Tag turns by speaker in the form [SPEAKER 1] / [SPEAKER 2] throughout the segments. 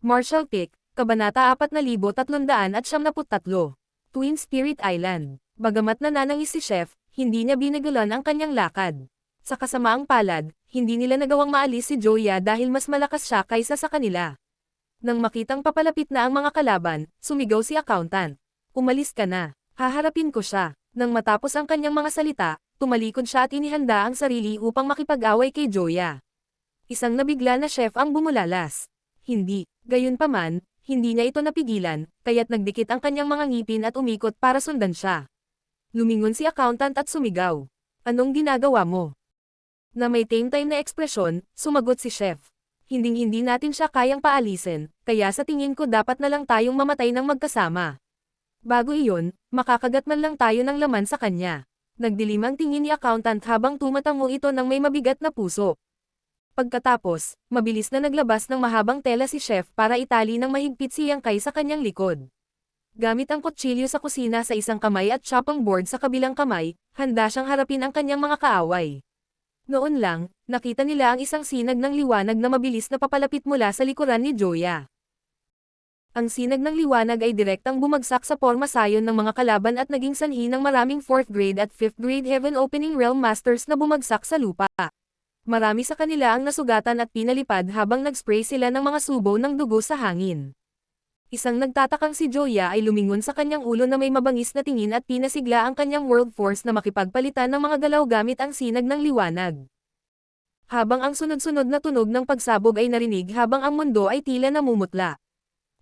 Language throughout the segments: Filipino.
[SPEAKER 1] Marshall Peak, Kabanata 4373. Twin Spirit Island. Bagamat nananangis si Chef, hindi niya binagulan ang kanyang lakad. Sa kasamaang palad, hindi nila nagawang maalis si Joya dahil mas malakas siya kaysa sa kanila. Nang makitang papalapit na ang mga kalaban, sumigaw si accountant. Umalis ka na, haharapin ko siya. Nang matapos ang kanyang mga salita, tumalikod siya at inihanda ang sarili upang makipag-away kay Joya. Isang nabigla na chef ang bumulalas. Hindi, gayunpaman, hindi niya ito napigilan, kaya't nagdikit ang kanyang mga ngipin at umikot para sundan siya. Lumingon si accountant at sumigaw. Anong ginagawa mo? Na may tame-time na ekspresyon, sumagot si chef. Hinding-hindi natin siya kayang paalisin, kaya sa tingin ko dapat na lang tayong mamatay ng magkasama. Bago iyon, makakagat man lang tayo ng laman sa kanya. Nagdilim ang tingin ni accountant habang tumatango ito ng may mabigat na puso. Pagkatapos, mabilis na naglabas ng mahabang tela si chef para itali ng mahigpit si Yang Kai sa kanyang likod. Gamit ang kutsilyo sa kusina sa isang kamay at chopping board sa kabilang kamay, handa siyang harapin ang kanyang mga kaaway. Noon lang, nakita nila ang isang sinag ng liwanag na mabilis na papalapit mula sa likuran ni Joya. Ang sinag ng liwanag ay direktang bumagsak sa porma sayon ng mga kalaban at naging sanhi ng maraming 4th grade at 5th grade Heaven Opening Realm Masters na bumagsak sa lupa. Marami sa kanila ang nasugatan at pinalipad habang nag-spray sila ng mga subo ng dugo sa hangin. Isang nagtatakang si Joya ay lumingon sa kanyang ulo na may mabangis na tingin at pinasigla ang kanyang world force na makipagpalitan ng mga galaw gamit ang sinag ng liwanag. Habang ang sunod-sunod na tunog ng pagsabog ay narinig habang ang mundo ay tila namumutla.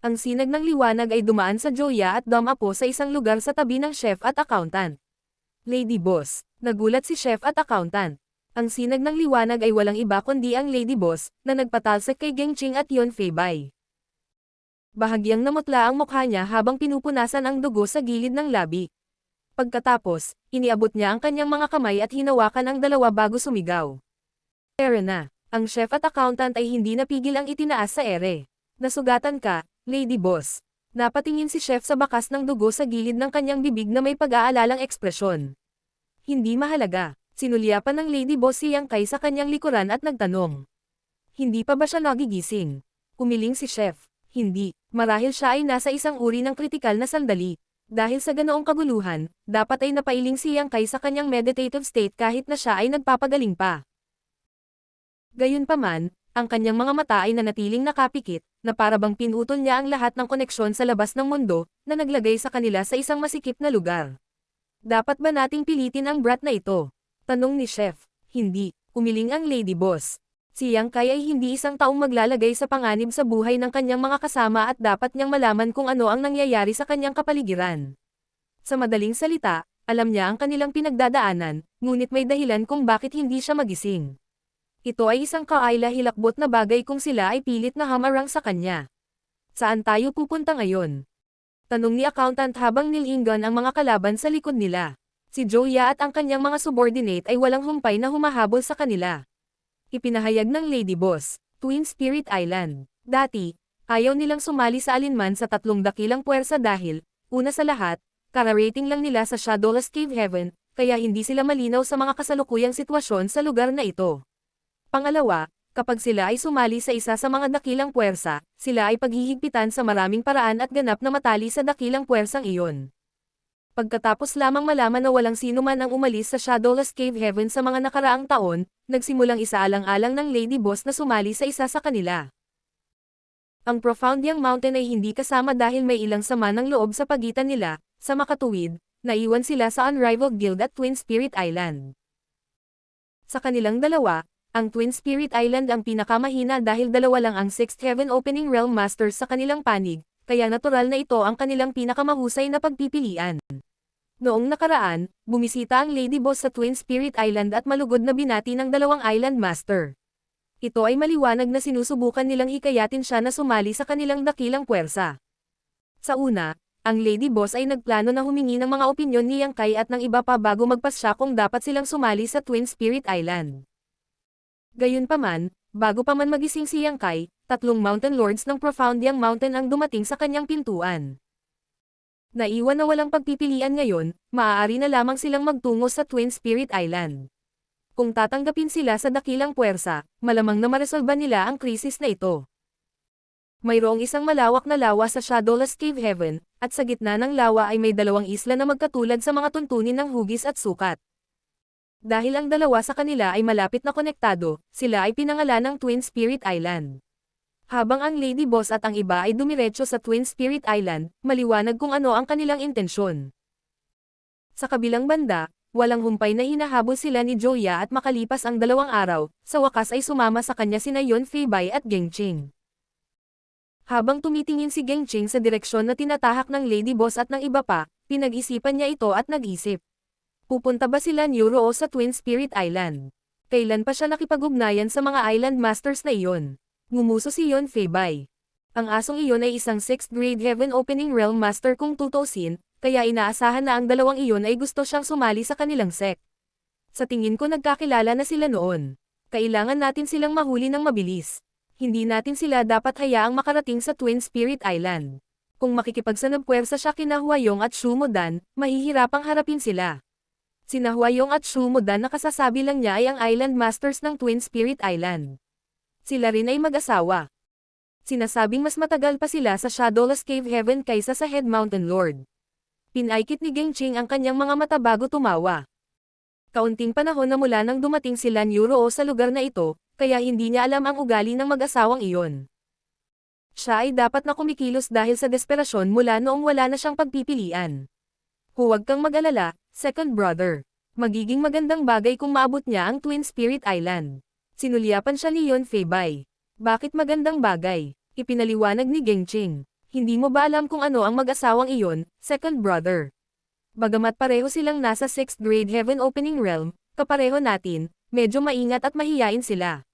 [SPEAKER 1] Ang sinag ng liwanag ay dumaan sa Joya at dumapo sa isang lugar sa tabi ng chef at accountant. Lady Boss, nagulat si chef at accountant. Ang sinag ng liwanag ay walang iba kundi ang Lady Boss, na nagpatalsik kay Gengching at Yon Feibay. Bahagyang namutla ang mukha niya habang pinupunasan ang dugo sa gilid ng labi. Pagkatapos, iniabot niya ang kanyang mga kamay at hinawakan ang dalawa bago sumigaw. Ere na, ang chef at accountant ay hindi napigil ang itinaas sa ere. Nasugatan ka, Lady Boss. Napatingin si chef sa bakas ng dugo sa gilid ng kanyang bibig na may pag-aalalang ekspresyon. Hindi mahalaga. Sinulyapan ng Lady Boss si Yang Kai sa kanyang likuran at nagtanong. Hindi pa ba siya nagigising? Umiling si chef. Hindi, marahil siya ay nasa isang uri ng kritikal na sandali. Dahil sa ganoong kaguluhan, dapat ay napailing si Yang Kai sa kanyang meditative state kahit na siya ay nagpapagaling pa. Gayunpaman, ang kanyang mga mata ay nanatiling nakapikit, na parabang pinutol niya ang lahat ng koneksyon sa labas ng mundo, na naglagay sa kanila sa isang masikip na lugar. Dapat ba nating pilitin ang brat na ito? Tanong ni chef. Hindi, umiling ang Lady Boss. Si Yang Kai ay hindi isang taong maglalagay sa panganib sa buhay ng kanyang mga kasama at dapat niyang malaman kung ano ang nangyayari sa kanyang kapaligiran. Sa madaling salita, alam niya ang kanilang pinagdadaanan, ngunit may dahilan kung bakit hindi siya magising. Ito ay isang kaayla-hilakbot na bagay kung sila ay pilit na hamarang sa kanya. Saan tayo pupunta ngayon? Tanong ni accountant habang nilingan ang mga kalaban sa likod nila. Si Joya at ang kanyang mga subordinate ay walang humpay na humahabol sa kanila. Ipinahayag ng Lady Boss, Twin Spirit Island. Dati, ayaw nilang sumali sa alinman sa tatlong dakilang puwersa dahil, una sa lahat, kararating lang nila sa Shadowless Cave Heaven, kaya hindi sila malinaw sa mga kasalukuyang sitwasyon sa lugar na ito. Pangalawa, kapag sila ay sumali sa isa sa mga dakilang puwersa, sila ay paghihigpitan sa maraming paraan at ganap na matali sa dakilang puwersang iyon. Pagkatapos lamang malaman na walang sino man ang umalis sa Shadowless Cave Heaven sa mga nakaraang taon, nagsimulang isaalang-alang ng Lady Boss na sumali sa isa sa kanila. Ang Profoundiang Mountain ay hindi kasama dahil may ilang sama ng loob sa pagitan nila, sa makatuwid, naiwan sila sa Unrivaled Guild at Twin Spirit Island. Sa kanilang dalawa, ang Twin Spirit Island ang pinakamahina dahil dalawa lang ang 6th Heaven Opening Realm Masters sa kanilang panig, kaya natural na ito ang kanilang pinakamahusay na pagpipilian. Noong nakaraan, bumisita ang Lady Boss sa Twin Spirit Island at malugod na binati ng dalawang Island Master. Ito ay maliwanag na sinusubukan nilang hikayatin siya na sumali sa kanilang dakilang puwersa. Sa una, ang Lady Boss ay nagplano na humingi ng mga opinyon ni Yang Kai at ng iba pa bago magpasya kung dapat silang sumali sa Twin Spirit Island. Gayunpaman, bago pa man magising si Yang Kai, tatlong Mountain Lords ng Profoundiang Mountain ang dumating sa kanyang pintuan. Naiwan na walang pagpipilian ngayon, maaari na lamang silang magtungo sa Twin Spirit Island. Kung tatanggapin sila sa dakilang puwersa, malamang na maresolba nila ang krisis na ito. Mayroong isang malawak na lawa sa Shadowless Cave Heaven, at sa gitna ng lawa ay may dalawang isla na magkatulad sa mga tuntunin ng hugis at sukat. Dahil ang dalawa sa kanila ay malapit na konektado, sila ay pinangalan ng Twin Spirit Island. Habang ang Lady Boss at ang iba ay dumiretso sa Twin Spirit Island, maliwanag kung ano ang kanilang intensyon. Sa kabilang banda, walang humpay na hinahabol sila ni Joya at makalipas ang 2 araw, sa wakas ay sumama sa kanya sina Yon Feibai at Gengqing. Habang tumitingin si Gengqing sa direksyon na tinatahak ng Lady Boss at ng iba pa, pinag-isipan niya ito at nag-isip. Pupunta ba sila ni Ruo sa Twin Spirit Island? Kailan pa siya nakipag-ugnayan sa mga Island Masters na iyon? Ngumuso si Yon Feibai. Ang asong iyon ay isang 6th grade Heaven Opening Realm Master kung tutusin, kaya inaasahan na ang dalawang iyon ay gusto siyang sumali sa kanilang sect. Sa tingin ko nagkakilala na sila noon. Kailangan natin silang mahuli ng mabilis. Hindi natin sila dapat hayaang makarating sa Twin Spirit Island. Kung makikipagsanagpuwersa siya kina Huayong at Shu Modan, mahihirapang harapin sila. Sina Huayong at Shu Modan na kasasabi lang niya ay ang Island Masters ng Twin Spirit Island. Sila rin ay mag-asawa. Sinasabing mas matagal pa sila sa Shadowless Cave Heaven kaysa sa Head Mountain Lord. Pinaikit ni Gengqing ang kanyang mga mata bago tumawa. Kaunting panahon na mula nang dumating sila ni Ruo sa lugar na ito, kaya hindi niya alam ang ugali ng mag-asawang iyon. Siya ay dapat na kumikilos dahil sa desperasyon mula noong wala na siyang pagpipilian. Huwag kang mag-alala, second brother. Magiging magandang bagay kung maabot niya ang Twin Spirit Island. Sinulyapan siya ni Yon Feibai. Bakit magandang bagay? Ipinaliwanag ni Gengqing. Hindi mo ba alam kung ano ang mag-asawang iyon, second brother? Bagamat pareho silang nasa 6th grade Heaven Opening Realm, kapareho natin, medyo maingat at mahiyain sila.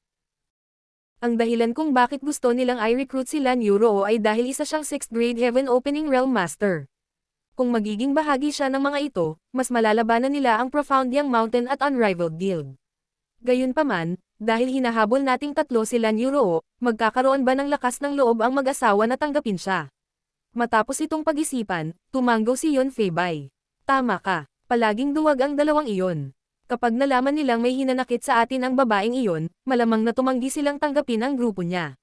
[SPEAKER 1] Ang dahilan kung bakit gusto nilang i-recruit sila ni Ruo ay dahil isa siyang 6th grade Heaven Opening Realm Master. Kung magiging bahagi siya ng mga ito, mas malalabanan nila ang Profound Yang Mountain at Unrivaled Guild. Gayunpaman, dahil hinahabol nating tatlo sila ni Ruo, magkakaroon ba ng lakas ng loob ang mag-asawa na tanggapin siya? Matapos itong pag-isipan, tumanggo si Yon Feibai. Tama ka, palaging duwag ang dalawang iyon. Kapag nalaman nilang may hinanakit sa atin ang babaeng iyon, malamang na tumanggi silang tanggapin ang grupo niya.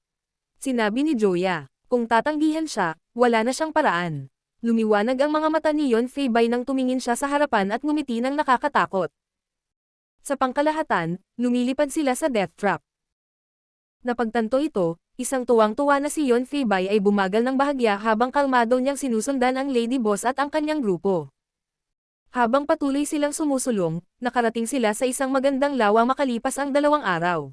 [SPEAKER 1] Sinabi ni Joya, kung tatanggihan siya, wala na siyang paraan. Lumiwanag ang mga mata ni Yon Feibai nang tumingin siya sa harapan at ngumiti ng nakakatakot. Sa pangkalahatan, lumilipad sila sa death trap. Napagtanto ito, isang tuwang-tuwa na si Yon Feibai ay bumagal ng bahagya habang kalmado niyang sinusundan ang Lady Boss at ang kanyang grupo. Habang patuloy silang sumusulong, nakarating sila sa isang magandang lawa makalipas ang 2 araw.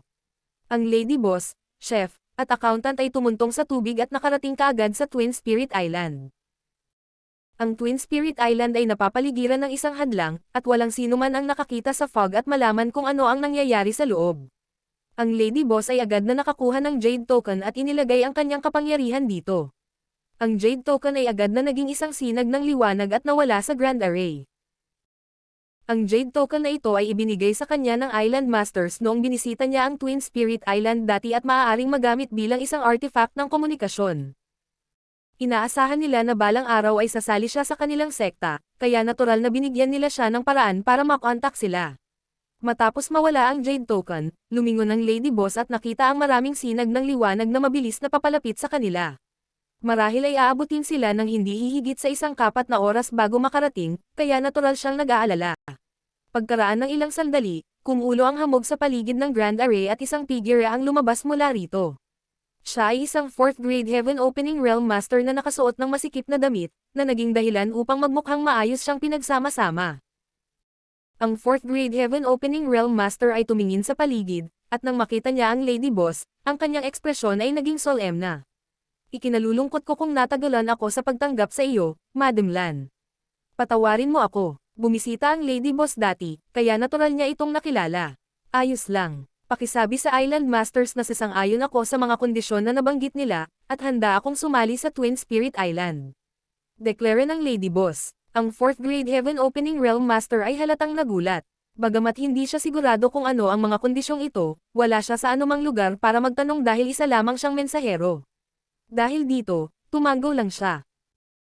[SPEAKER 1] Ang Lady Boss, Chef, at Accountant ay tumuntong sa tubig at nakarating kaagad sa Twin Spirit Island. Ang Twin Spirit Island ay napapaligiran ng isang hadlang, at walang sino man ang nakakita sa fog at malaman kung ano ang nangyayari sa loob. Ang Lady Boss ay agad na nakakuha ng Jade Token at inilagay ang kanyang kapangyarihan dito. Ang Jade Token ay agad na naging isang sinag ng liwanag at nawala sa Grand Array. Ang Jade Token na ito ay ibinigay sa kanya ng Island Masters noong binisita niya ang Twin Spirit Island dati at maaaring magamit bilang isang artifact ng komunikasyon. Inaasahan nila na balang araw ay sasali siya sa kanilang sekta, kaya natural na binigyan nila siya ng paraan para makontak sila. Matapos mawala ang Jade Token, lumingon ang Lady Boss at nakita ang maraming sinag ng liwanag na mabilis na papalapit sa kanila. Marahil ay aabutin sila ng hindi hihigit sa 1 kapat na oras bago makarating, kaya natural siyang nag-aalala. Pagkaraan ng ilang sandali, kumulo ang hamog sa paligid ng Grand Array at isang figure ang lumabas mula rito. Siya ay isang 4th grade Heaven Opening Realm Master na nakasuot ng masikip na damit, na naging dahilan upang magmukhang maayos siyang pinagsama-sama. Ang 4th grade Heaven Opening Realm Master ay tumingin sa paligid, at nang makita niya ang Lady Boss, ang kanyang ekspresyon ay naging solemna. Ikinalulungkot ko kung natagalan ako sa pagtanggap sa iyo, Madam Lan. Patawarin mo ako, bumisita ang Lady Boss dati, kaya natural niya itong nakilala. Ayos lang. Pakisabi sa Island Masters na sasang-ayon ako sa mga kondisyon na nabanggit nila, at handa akong sumali sa Twin Spirit Island. Deklare ng Lady Boss. Ang 4th grade Heaven Opening Realm Master ay halatang nagulat. Bagamat hindi siya sigurado kung ano ang mga kondisyong ito, wala siya sa anumang lugar para magtanong dahil isa lamang siyang mensahero. Dahil dito, tumango lang siya.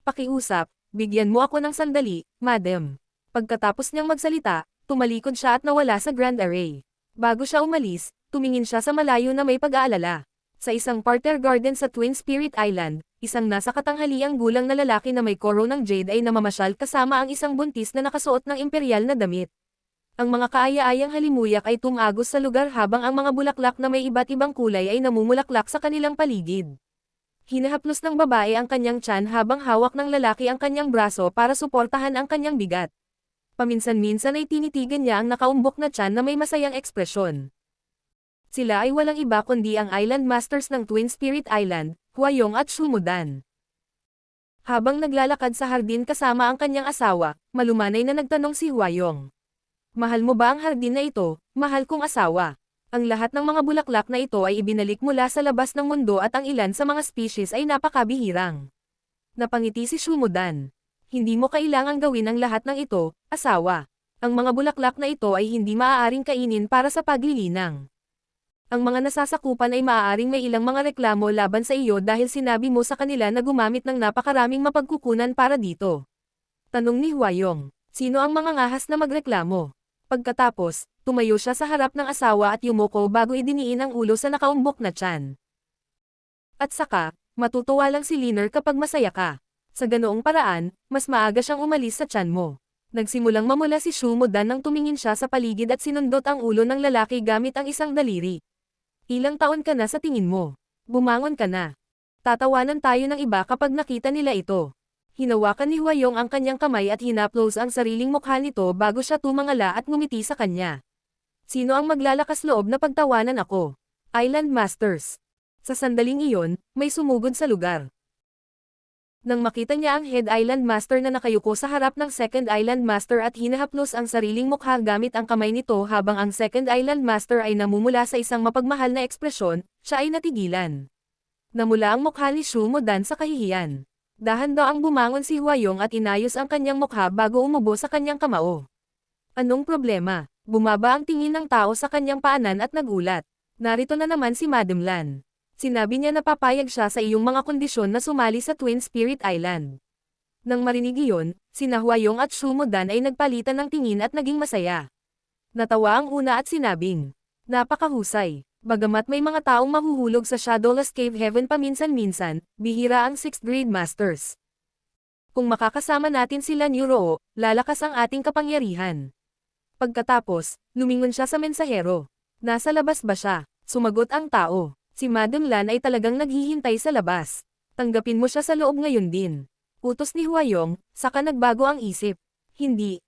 [SPEAKER 1] Pakiusap, bigyan mo ako ng sandali, madam. Pagkatapos niyang magsalita, tumalikod siya at nawala sa Grand Array. Bago siya umalis, tumingin siya sa malayo na may pag-aalala. Sa isang parterre garden sa Twin Spirit Island, isang nasa katanghaliang gulang na lalaki na may koro ng jade ay namamasyal kasama ang isang buntis na nakasuot ng imperial na damit. Ang mga kaaya-ayang halimuyak ay tumagos sa lugar habang ang mga bulaklak na may iba't ibang kulay ay namumulaklak sa kanilang paligid. Hinahaplos ng babae ang kanyang tiyan habang hawak ng lalaki ang kanyang braso para suportahan ang kanyang bigat. Paminsan-minsan ay tinitigan niya ang nakaumbok na tiyan na may masayang ekspresyon. Sila ay walang iba kundi ang Island Masters ng Twin Spirit Island, Hwayong at Shumudan. Habang naglalakad sa hardin kasama ang kanyang asawa, malumanay na nagtanong si Hwayong. Mahal mo ba ang hardin na ito, mahal kong asawa? Ang lahat ng mga bulaklak na ito ay ibinalik mula sa labas ng mundo at ang ilan sa mga species ay napakabihirang. Napangiti si Shumudan. Hindi mo kailangang gawin ang lahat ng ito, asawa. Ang mga bulaklak na ito ay hindi maaaring kainin para sa paglilinang. Ang mga nasasakupan ay maaaring may ilang mga reklamo laban sa iyo dahil sinabi mo sa kanila na gumamit ng napakaraming mapagkukunan para dito. Tanong ni Hwayong, sino ang mga ngahas na magreklamo? Pagkatapos, tumayo siya sa harap ng asawa at yumuko bago idiniin ang ulo sa nakaumbok na tiyan. At saka, matutuwa lang si Liner kapag masaya ka. Sa ganoong paraan, mas maaga siyang umalis sa tiyan mo. Nagsimulang mamula si Shumudan nang tumingin siya sa paligid at sinundot ang ulo ng lalaki gamit ang isang daliri. Ilang taon ka na sa tingin mo? Bumangon ka na. Tatawanan tayo ng iba kapag nakita nila ito. Hinawakan ni Hwayong ang kanyang kamay at hinaplos ang sariling mukha nito bago siya tumangala at ngumiti sa kanya. Sino ang maglalakas loob na pagtawanan ako? Island Masters. Sa sandaling iyon, may sumugod sa lugar. Nang makita niya ang Head Island Master na nakayuko sa harap ng Second Island Master at hinahaplos ang sariling mukha gamit ang kamay nito habang ang Second Island Master ay namumula sa isang mapagmahal na ekspresyon, siya ay natigilan. Namula ang mukha ni Shumudan sa kahihiyan. Dahan-daang bumangon si Hwayong at inayos ang kanyang mukha bago umubo sa kanyang kamao. Anong problema? Bumaba ang tingin ng tao sa kanyang paanan at nagulat. Narito na naman si Madam Lan. Sinabi niya na papayag siya sa iyong mga kondisyon na sumali sa Twin Spirit Island. Nang marinig iyon, sina Hwayong at Shumudan ay nagpalitan ng tingin at naging masaya. Natawa ang una at sinabing, napakahusay. Bagamat may mga taong mahuhulog sa Shadowless Cave Heaven paminsan-minsan, bihira ang 6th grade masters. Kung makakasama natin sila ni Roo, lalakas ang ating kapangyarihan. Pagkatapos, lumingon siya sa mensahero. Nasa labas ba siya? Sumagot ang tao. Si Madam Lan ay talagang naghihintay sa labas. Tanggapin mo siya sa loob ngayon din. Utos ni Hwayong, saka nagbago ang isip. Hindi.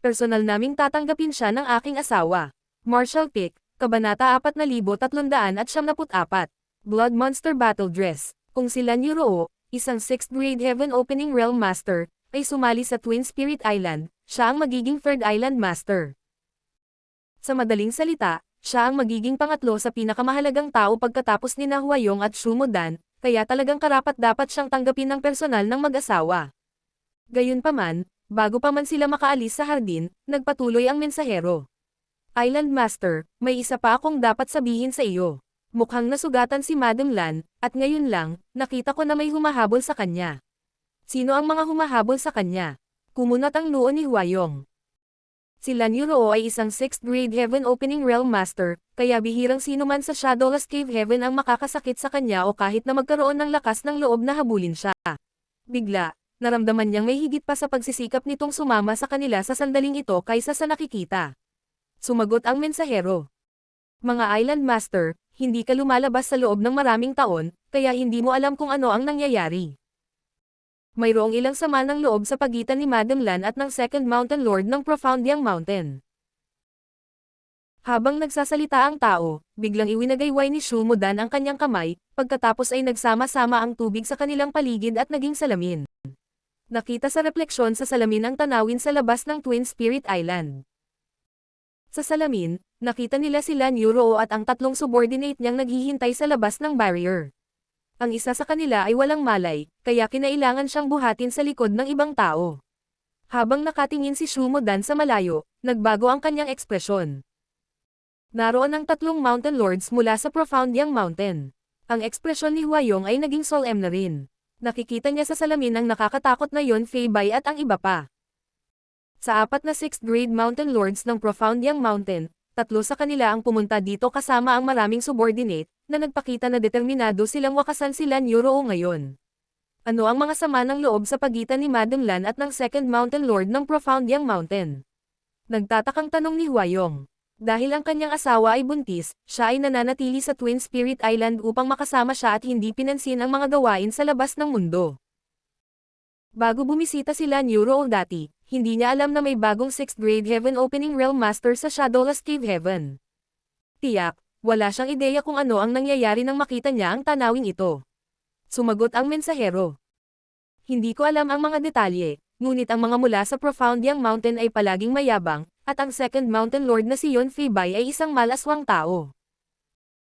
[SPEAKER 1] Personal naming tatanggapin siya ng aking asawa. Marshall Pick, Kabanata 4374, Blood Monster Battle Dress. Kung sila ni Roo, isang 6th grade Heaven Opening Realm Master, ay sumali sa Twin Spirit Island, siya ang magiging 3rd Island Master. Sa madaling salita, siya ang magiging pangatlo sa pinakamahalagang tao pagkatapos ni Hwayong at Shumudan, kaya talagang karapat-dapat siyang tanggapin ng personal ng mag-asawa. Gayunpaman, bago pa man sila makaalis sa hardin, nagpatuloy ang mensahero. Island Master, may isa pa akong dapat sabihin sa iyo. Mukhang nasugatan si Madam Lan, at ngayon lang, nakita ko na may humahabol sa kanya. Sino ang mga humahabol sa kanya? Kumunat ang noo ni Hwayong. Si Lan Yuroo ay isang 6th grade Heaven Opening Realm Master, kaya bihirang sino man sa Shadowless Cave Heaven ang makakasakit sa kanya o kahit na magkaroon ng lakas ng loob na habulin siya. Bigla, naramdaman niyang may higit pa sa pagsisikap nitong sumama sa kanila sa sandaling ito kaysa sa nakikita. Sumagot ang mensahero. Mga Island Master, hindi ka lumalabas sa loob ng maraming taon, kaya hindi mo alam kung ano ang nangyayari. Mayroong ilang sama ng loob sa pagitan ni Madam Lan at ng Second Mountain Lord ng Profoundiang Mountain. Habang nagsasalita ang tao, biglang iwinagayway ni Shumudan ang kanyang kamay, pagkatapos ay nagsama-sama ang tubig sa kanilang paligid at naging salamin. Nakita sa refleksyon sa salamin ang tanawin sa labas ng Twin Spirit Island. Sa salamin, nakita nila sila ni Roo at ang tatlong subordinate niyang naghihintay sa labas ng barrier. Ang isa sa kanila ay walang malay, kaya kinailangan siyang buhatin sa likod ng ibang tao. Habang nakatingin si Shumudan sa malayo, nagbago ang kanyang ekspresyon. Naroon ang tatlong Mountain Lords mula sa Profoundiang Mountain. Ang ekspresyon ni Hwayong ay naging solemn na rin. Nakikita niya sa salamin ang nakakatakot na yon Feibay at ang iba pa. Sa 4 na 6th grade Mountain Lords ng Profoundiang Mountain, 3 sa kanila ang pumunta dito kasama ang maraming subordinate, na nagpakita na determinado silang wakasan sila ni Yoro ngayon. Ano ang mga sama ng loob sa pagitan ni Madam Lan at ng Second Mountain Lord ng Profound Yang Mountain? Nagtatakang tanong ni Huayong. Dahil ang kanyang asawa ay buntis, siya ay nananatili sa Twin Spirit Island upang makasama siya at hindi pinansin ang mga gawain sa labas ng mundo. Bago bumisita sila ni Yoro dati, hindi niya alam na may bagong 6th grade Heaven Opening Realm Master sa Shadowless Cave Heaven. Tiyak, wala siyang ideya kung ano ang nangyayari nang makita niya ang tanawing ito. Sumagot ang mensahero. Hindi ko alam ang mga detalye, ngunit ang mga mula sa Profound Yang Mountain ay palaging mayabang, at ang Second Mountain Lord na si Yon Fei-bai ay isang malaswang tao.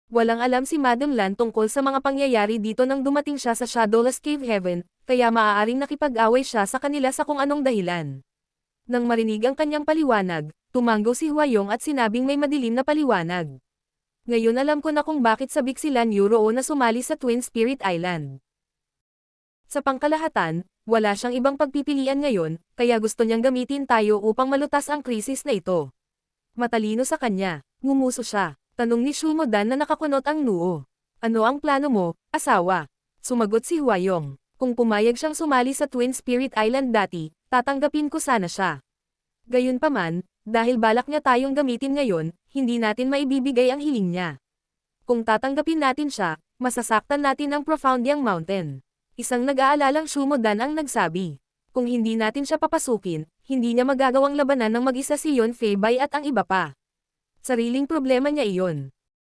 [SPEAKER 1] Walang alam si Madam Lan tungkol sa mga pangyayari dito nang dumating siya sa Shadowless Cave Heaven, kaya maaaring nakipag-away siya sa kanila sa kung anong dahilan. Nang marinig ang kanyang paliwanag, tumanggo si Huayong at sinabing may madilim na paliwanag. Ngayon alam ko na kung bakit sabik sila ni Yoro na sumali sa Twin Spirit Island. Sa pangkalahatan, wala siyang ibang pagpipilian ngayon, kaya gusto niyang gamitin tayo upang malutas ang krisis na ito. Matalino sa kanya, ngumuso siya. Tanong ni Shumodan na nakakunot ang noo. Ano ang plano mo, asawa? Sumagot si Huayong. Kung pumayag siyang sumali sa Twin Spirit Island dati, tatanggapin ko sana siya. Gayunpaman, dahil balak niya tayong gamitin ngayon, hindi natin maibibigay ang hiling niya. Kung tatanggapin natin siya, masasaktan natin ang Profound Yang Mountain. Isang nag-aalalang Shumodan ang nagsabi. Kung hindi natin siya papasukin, hindi niya magagawang labanan ng mag-isa si Yon Fei-bai at ang iba pa. Sariling problema niya iyon.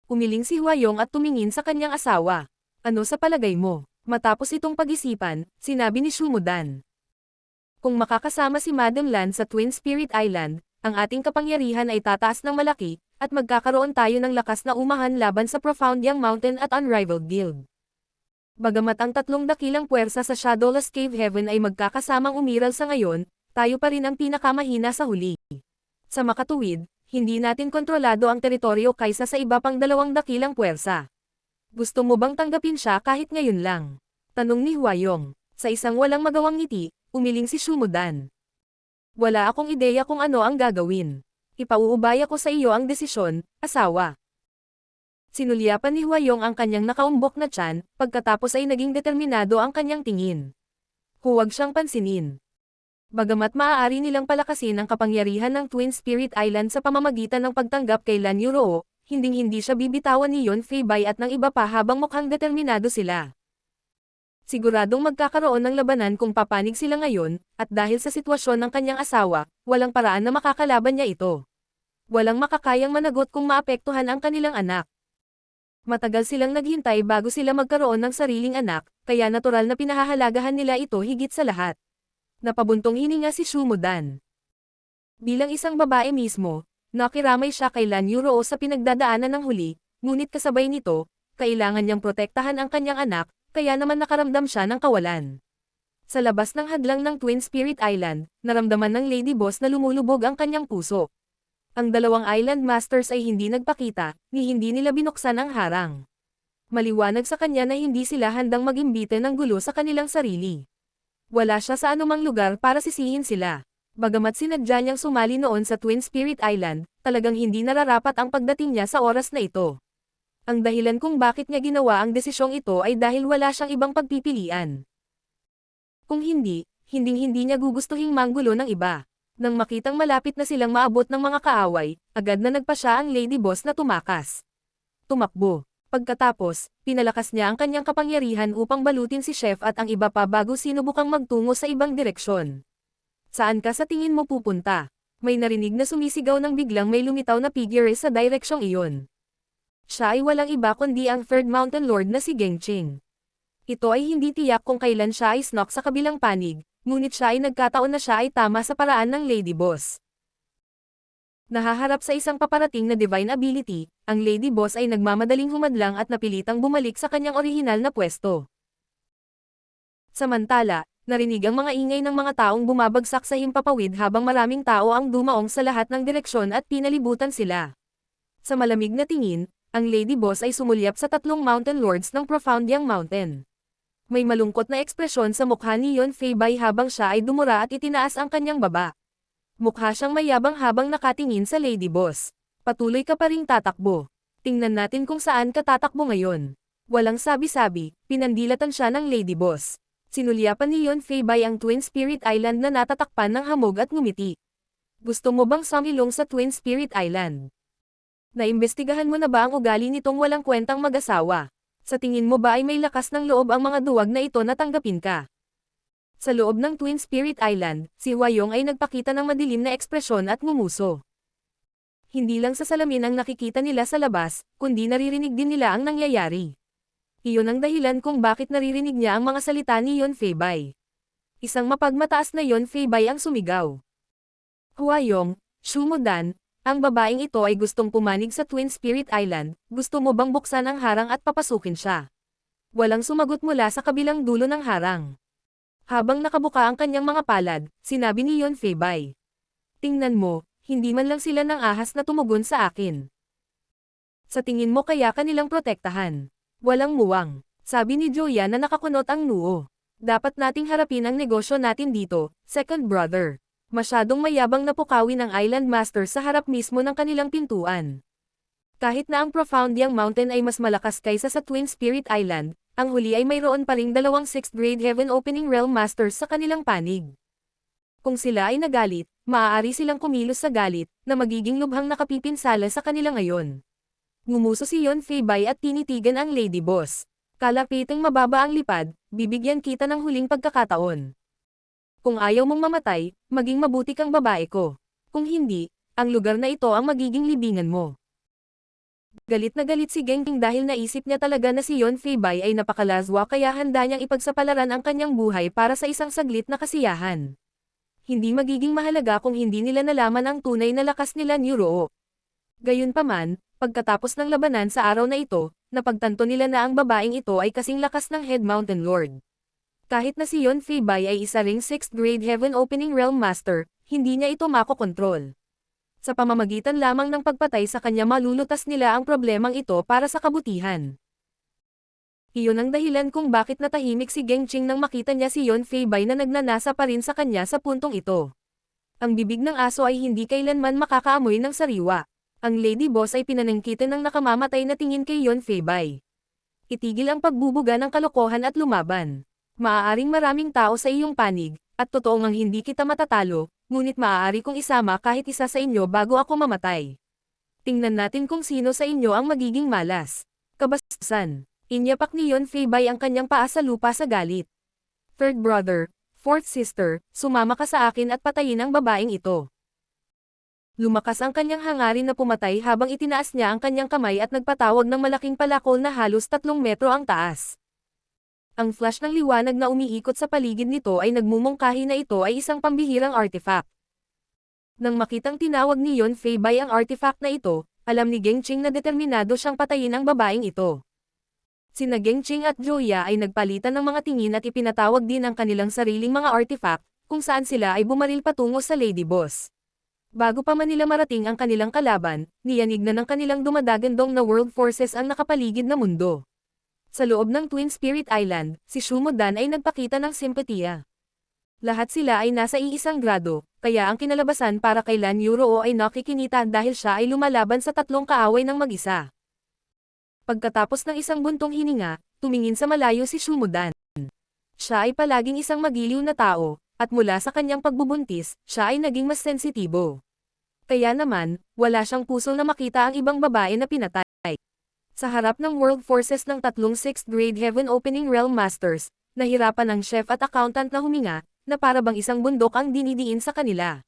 [SPEAKER 1] Umiling si Huayong at tumingin sa kanyang asawa. Ano sa palagay mo? Matapos itong pag-isipan, sinabi ni Shumodan. Kung makakasama si Madam Lan sa Twin Spirit Island, ang ating kapangyarihan ay tataas ng malaki, at magkakaroon tayo ng lakas na umahan laban sa Profound Yang Mountain at Unrivaled Guild. Bagamat ang tatlong dakilang puwersa sa Shadowless Cave Heaven ay magkakasamang umiral sa ngayon, tayo pa rin ang pinakamahina sa huli. Sa makatuwid, hindi natin kontrolado ang teritoryo kaysa sa iba pang dalawang dakilang puwersa. Gusto mo bang tanggapin siya kahit ngayon lang? Tanong ni Huayong. Sa isang walang magawang ngiti, umiling si Shumodan. Wala akong ideya kung ano ang gagawin. Ipauubaya ko sa iyo ang desisyon, asawa. Sinulyapan ni Huayong ang kanyang nakaumbok na tiyan, pagkatapos ay naging determinado ang kanyang tingin. Huwag siyang pansinin. Bagamat maaari nilang palakasin ang kapangyarihan ng Twin Spirit Island sa pamamagitan ng pagtanggap kay Lan Yuro, hinding-hindi siya bibitawan ni Yon Fei-bai at ng iba pa habang mukhang determinado sila. Siguradong magkakaroon ng labanan kung papanig sila ngayon, at dahil sa sitwasyon ng kanyang asawa, walang paraan na makakalaban niya ito. Walang makakayang managot kung maapektuhan ang kanilang anak. Matagal silang naghintay bago sila magkaroon ng sariling anak, kaya natural na pinahahalagahan nila ito higit sa lahat. Napabuntong hininga si Shumodan. Bilang isang babae mismo, nakiramay siya kay Lan Yuro sa pinagdadaanan ng huli, ngunit kasabay nito, kailangan niyang protektahan ang kanyang anak, kaya naman nakaramdam siya ng kawalan. Sa labas ng hadlang ng Twin Spirit Island, naramdaman ng Lady Boss na lumulubog ang kanyang puso. Ang dalawang Island Masters ay hindi nagpakita, ni hindi nila binuksan ang harang. Maliwanag sa kanya na hindi sila handang mag-imbite ng gulo sa kanilang sarili. Wala siya sa anumang lugar para sisihin sila. Bagamat sinadya niyang sumali noon sa Twin Spirit Island, talagang hindi nararapat ang pagdating niya sa oras na ito. Ang dahilan kung bakit niya ginawa ang desisyong ito ay dahil wala siyang ibang pagpipilian. Kung hindi, hinding-hindi niya gugustuhing manggulo ng iba. Nang makitang malapit na silang maabot ng mga kaaway, agad na nagpa siya ang Lady Boss na tumakas. Tumakbo. Pagkatapos, pinalakas niya ang kanyang kapangyarihan upang balutin si Chef at ang iba pa bago sinubukang magtungo sa ibang direksyon. Saan ka sa tingin mo pupunta? May narinig na sumisigaw ng biglang may lumitaw na figure sa direksyong iyon. Siya ay walang iba kundi ang Third Mountain Lord na si Gengching. Ito ay hindi tiyak kung kailan siya ay snock sa kabilang panig, ngunit siya ay nagkataon na siya ay tama sa paraan ng Lady Boss. Nahaharap sa isang paparating na divine ability, ang Lady Boss ay nagmamadaling humadlang at napilitang bumalik sa kanyang orihinal na pwesto. Samantala, narinig ang mga ingay ng mga taong bumabagsak sa himpapawid habang maraming tao ang dumaong sa lahat ng direksyon at pinalibutan sila. Sa malamig na tingin, ang Lady Boss ay sumulyap sa tatlong Mountain Lords ng Profound Yang Mountain. May malungkot na ekspresyon sa mukha ni Yon Fei-bai habang siya ay dumura at itinaas ang kanyang baba. Mukha siyang mayabang habang nakatingin sa Lady Boss. Patuloy ka pa ring tatakbo. Tingnan natin kung saan ka tatakbo ngayon. Walang sabi-sabi, pinandilatan siya ng Lady Boss. Sinulyapan ni Yon Feibay ang Twin Spirit Island na natatakpan ng hamog at ngumiti. Gusto mo bang sumilong sa Twin Spirit Island? Naimbestigahan mo na ba ang ugali nitong walang kwentang mag-asawa? Sa tingin mo ba ay may lakas ng loob ang mga duwag na ito na tanggapin ka? Sa loob ng Twin Spirit Island, si Huayong ay nagpakita ng madilim na ekspresyon at ngumuso. Hindi lang sa salamin ang nakikita nila sa labas, kundi naririnig din nila ang nangyayari. Iyon ang dahilan kung bakit naririnig niya ang mga salita ni Yon Feibay. Isang mapagmataas na Yon Feibay ang sumigaw. Huayong, Shumudan, ang babaeng ito ay gustong pumanig sa Twin Spirit Island, gusto mo bang buksan ang harang at papasukin siya? Walang sumagot mula sa kabilang dulo ng harang. Habang nakabuka ang kanyang mga palad, sinabi ni Yon Feibay. Tingnan mo, hindi man lang sila ng ahas na tumugon sa akin. Sa tingin mo kaya kanilang protektahan? Walang muwang, sabi ni Joya na nakakunot ang noo. Dapat nating harapin ang negosyo natin dito, second brother. Masyadong mayabang na pukawin ang Island Master sa harap mismo ng kanilang pintuan. Kahit na ang Profoundiang Mountain ay mas malakas kaysa sa Twin Spirit Island, ang huli ay mayroon pa ring dalawang 6th grade Heaven Opening Realm Masters sa kanilang panig. Kung sila ay nagalit, maaari silang kumilos sa galit, na magiging lubhang nakapipinsala sa kanila ngayon. Ngumuso si Yon Feibay at tinitigan ang Lady Boss. Kalapiting mababa ang lipad, bibigyan kita ng huling pagkakataon. Kung ayaw mong mamatay, maging mabuti kang babae ko. Kung hindi, ang lugar na ito ang magiging libingan mo. Galit na galit si Genghis dahil naisip niya talaga na si Yon Feibay ay napakalaswa kaya handa niyang ipagsapalaran ang kanyang buhay para sa isang saglit na kasiyahan. Hindi magiging mahalaga kung hindi nila nalaman ang tunay na lakas nila ni Ruo. Gayunpaman, pagkatapos ng labanan sa araw na ito, napagtanto nila na ang babaeng ito ay kasing lakas ng Head Mountain Lord. Kahit na si Yon Feibay ay isa ring 6th grade Heaven Opening Realm Master, hindi niya ito makokontrol. Sa pamamagitan lamang ng pagpatay sa kanya malulutas nila ang problemang ito para sa kabutihan. Iyon ang dahilan kung bakit natahimik si Genghis nang makita niya si Yon Feibay na nagnanasa pa rin sa kanya sa puntong ito. Ang bibig ng aso ay hindi kailanman makakaamoy ng sariwa. Ang Lady Boss ay pinanangkitin ng nakamamatay na tingin kay Yon Feibay. Itigil ang pagbubuga ng kalokohan at lumaban. Maaaring maraming tao sa iyong panig, at totoo ngang hindi kita matatalo, ngunit maaari kong isama kahit isa sa inyo bago ako mamatay. Tingnan natin kung sino sa inyo ang magiging malas. Kabastusan. Inyapak ni Yon Feibay ang kanyang paa sa lupa sa galit. Third brother, fourth sister, sumama ka sa akin at patayin ang babaeng ito. Lumakas ang kanyang hangarin na pumatay habang itinaas niya ang kanyang kamay at nagpatawag ng malaking palakol na halos 3 metro ang taas. Ang flash ng liwanag na umiikot sa paligid nito ay nagmumungkahi na ito ay isang pambihirang artifact. Nang makitang tinawag ni Yon Feibay ang artifact na ito, alam ni Genghis na determinado siyang patayin ang babaeng ito. Sina Genghis at Joya ay nagpalitan ng mga tingin at ipinatawag din ang kanilang sariling mga artifact, kung saan sila ay bumaril patungo sa Lady Boss. Bago pa man nila marating ang kanilang kalaban, niyanig na ng kanilang dumadagandong na world forces ang nakapaligid na mundo. Sa loob ng Twin Spirit Island, si Shumudan ay nagpakita ng simpatiya. Lahat sila ay nasa iisang grado, kaya ang kinalabasan para kay Lan Yuruo ay nakikinita dahil siya ay lumalaban sa 3 kaaway ng mag-isa. Pagkatapos ng isang buntong hininga, tumingin sa malayo si Shumudan. Siya ay palaging isang magiliw na tao, at mula sa kanyang pagbubuntis, siya ay naging mas sensitibo. Kaya naman, wala siyang puso na makita ang ibang babae na pinatay. Sa harap ng world forces ng 3 6th grade Heaven Opening Realm Masters, nahirapan ang chef at accountant na huminga, na para bang isang bundok ang dinidiin sa kanila.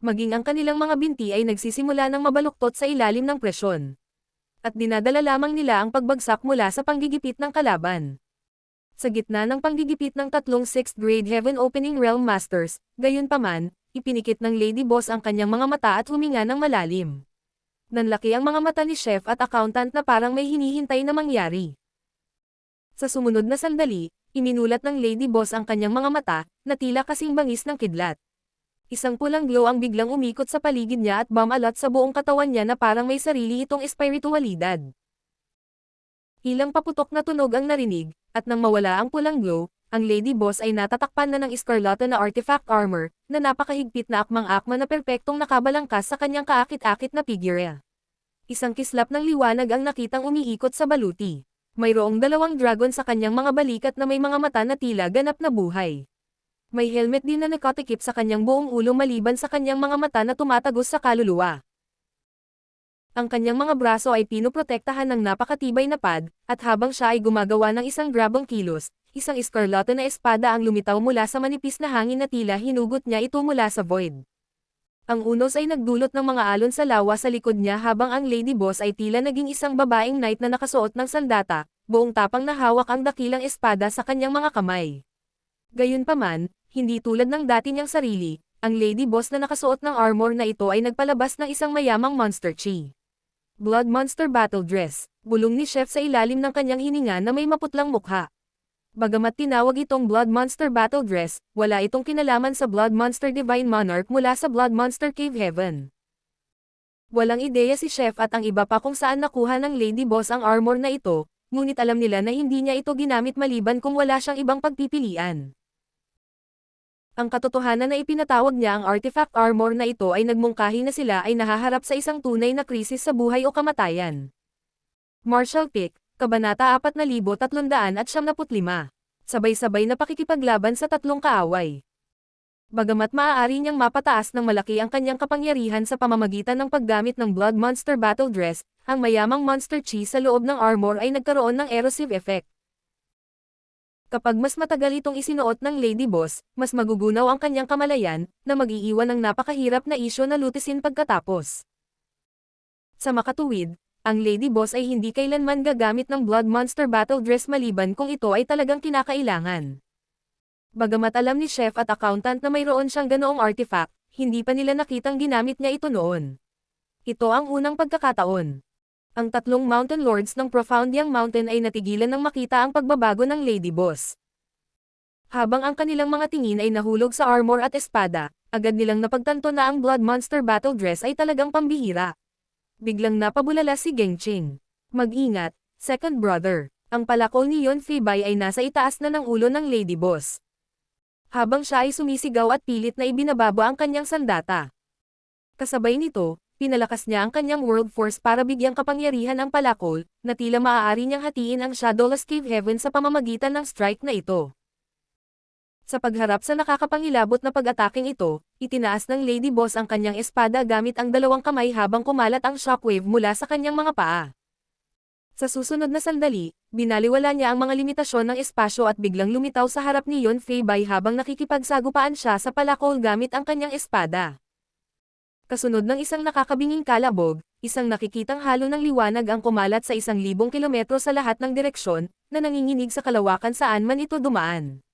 [SPEAKER 1] Maging ang kanilang mga binti ay nagsisimula ng mabaluktot sa ilalim ng presyon. At dinadala lamang nila ang pagbagsak mula sa panggigipit ng kalaban. Sa gitna ng panggigipit ng 3 6th grade Heaven Opening Realm Masters, gayunpaman, ipinikit ng Lady Boss ang kanyang mga mata at huminga ng malalim. Nanlaki ang mga mata ni chef at accountant na parang may hinihintay na mangyari. Sa sumunod na sandali, iminulat ng Lady Boss ang kanyang mga mata, na tila kasing bangis ng kidlat. Isang pulang glow ang biglang umikot sa paligid niya at bumalot sa buong katawan niya na parang may sarili itong espiritualidad. Ilang paputok na tunog ang narinig, at nang mawala ang pulang glow, ang Lady Boss ay natatakpan na ng eskarlata na artifact armor, na napakahigpit na akmang-akma na perpektong nakabalangkas sa kanyang kaakit-akit na figure. Isang kislap ng liwanag ang nakitang umiikot sa baluti. Mayroong dalawang dragon sa kanyang mga balikat na may mga mata na tila ganap na buhay. May helmet din na nakatikip sa kanyang buong ulo maliban sa kanyang mga mata na tumatagos sa kaluluwa. Ang kanyang mga braso ay pinoprotektahan ng napakatibay na pad, at habang siya ay gumagawa ng isang grabang kilos, isang eskarlata na espada ang lumitaw mula sa manipis na hangin na tila hinugot niya ito mula sa void. Ang unos ay nagdulot ng mga alon sa lawa sa likod niya habang ang Lady Boss ay tila naging isang babaeng knight na nakasuot ng sandata, buong tapang na hawak ang dakilang espada sa kanyang mga kamay. Gayunpaman, hindi tulad ng dati niyang sarili, ang Lady Boss na nakasuot ng armor na ito ay nagpalabas ng isang mayamang monster chi. Blood Monster Battle Dress, bulong ni Chef sa ilalim ng kanyang hininga na may maputlang mukha. Bagamat tinawag itong Blood Monster Battle Dress, wala itong kinalaman sa Blood Monster Divine Monarch mula sa Blood Monster Cave Heaven. Walang ideya si Chef at ang iba pa kung saan nakuha ng Lady Boss ang armor na ito, ngunit alam nila na hindi niya ito ginamit maliban kung wala siyang ibang pagpipilian. Ang katotohanan na ipinatawag niya ang artifact armor na ito ay nagmungkahi na sila ay nahaharap sa isang tunay na krisis sa buhay o kamatayan. Martial Pick, Kabanata 4375. Sabay-sabay na pakikipaglaban sa tatlong kaaway. Bagamat maaari niyang mapataas ng malaki ang kanyang kapangyarihan sa pamamagitan ng paggamit ng Blood Monster Battle Dress, ang mayamang Monster Chi sa loob ng armor ay nagkaroon ng erosive effect. Kapag mas matagal itong isinuot ng Lady Boss, mas magugunaw ang kanyang kamalayan, na mag-iiwan ng napakahirap na isyo na lutisin pagkatapos. Sa makatuwid, ang Lady Boss ay hindi kailanman gagamit ng Blood Monster Battle Dress maliban kung ito ay talagang kinakailangan. Bagamat alam ni Chef at accountant na mayroon siyang ganoong artifact, hindi pa nila nakitang ginamit niya ito noon. Ito ang unang pagkakataon. Ang tatlong Mountain Lords ng Profoundiang Mountain ay natigilan ng makita ang pagbabago ng Lady Boss. Habang ang kanilang mga tingin ay nahulog sa armor at espada, agad nilang napagtanto na ang Blood Monster Battle Dress ay talagang pambihira. Biglang napabulala si Gengching. Mag-ingat, second brother. Ang palakol ni Yon Fei ay nasa itaas na ng ulo ng Lady Boss. Habang siya ay sumisigaw at pilit na ibinababa ang kanyang sandata. Kasabay nito, pinalakas niya ang kanyang World Force para bigyang kapangyarihan ang palakol, na tila maaari niyang hatiin ang Shadowless Cave Heaven sa pamamagitan ng strike na ito. Sa pagharap sa nakakapangilabot na pag-ataking ito, itinaas ng Lady Boss ang kanyang espada gamit ang dalawang kamay habang kumalat ang shockwave mula sa kanyang mga paa. Sa susunod na sandali, binaliwala niya ang mga limitasyon ng espasyo at biglang lumitaw sa harap ni Yon Fei habang nakikipagsagupaan siya sa palakol gamit ang kanyang espada. Kasunod ng isang nakakabinging kalabog, isang nakikitang halo ng liwanag ang kumalat sa 1,000 kilometro sa lahat ng direksyon, na nanginginig sa kalawakan saan man ito dumaan.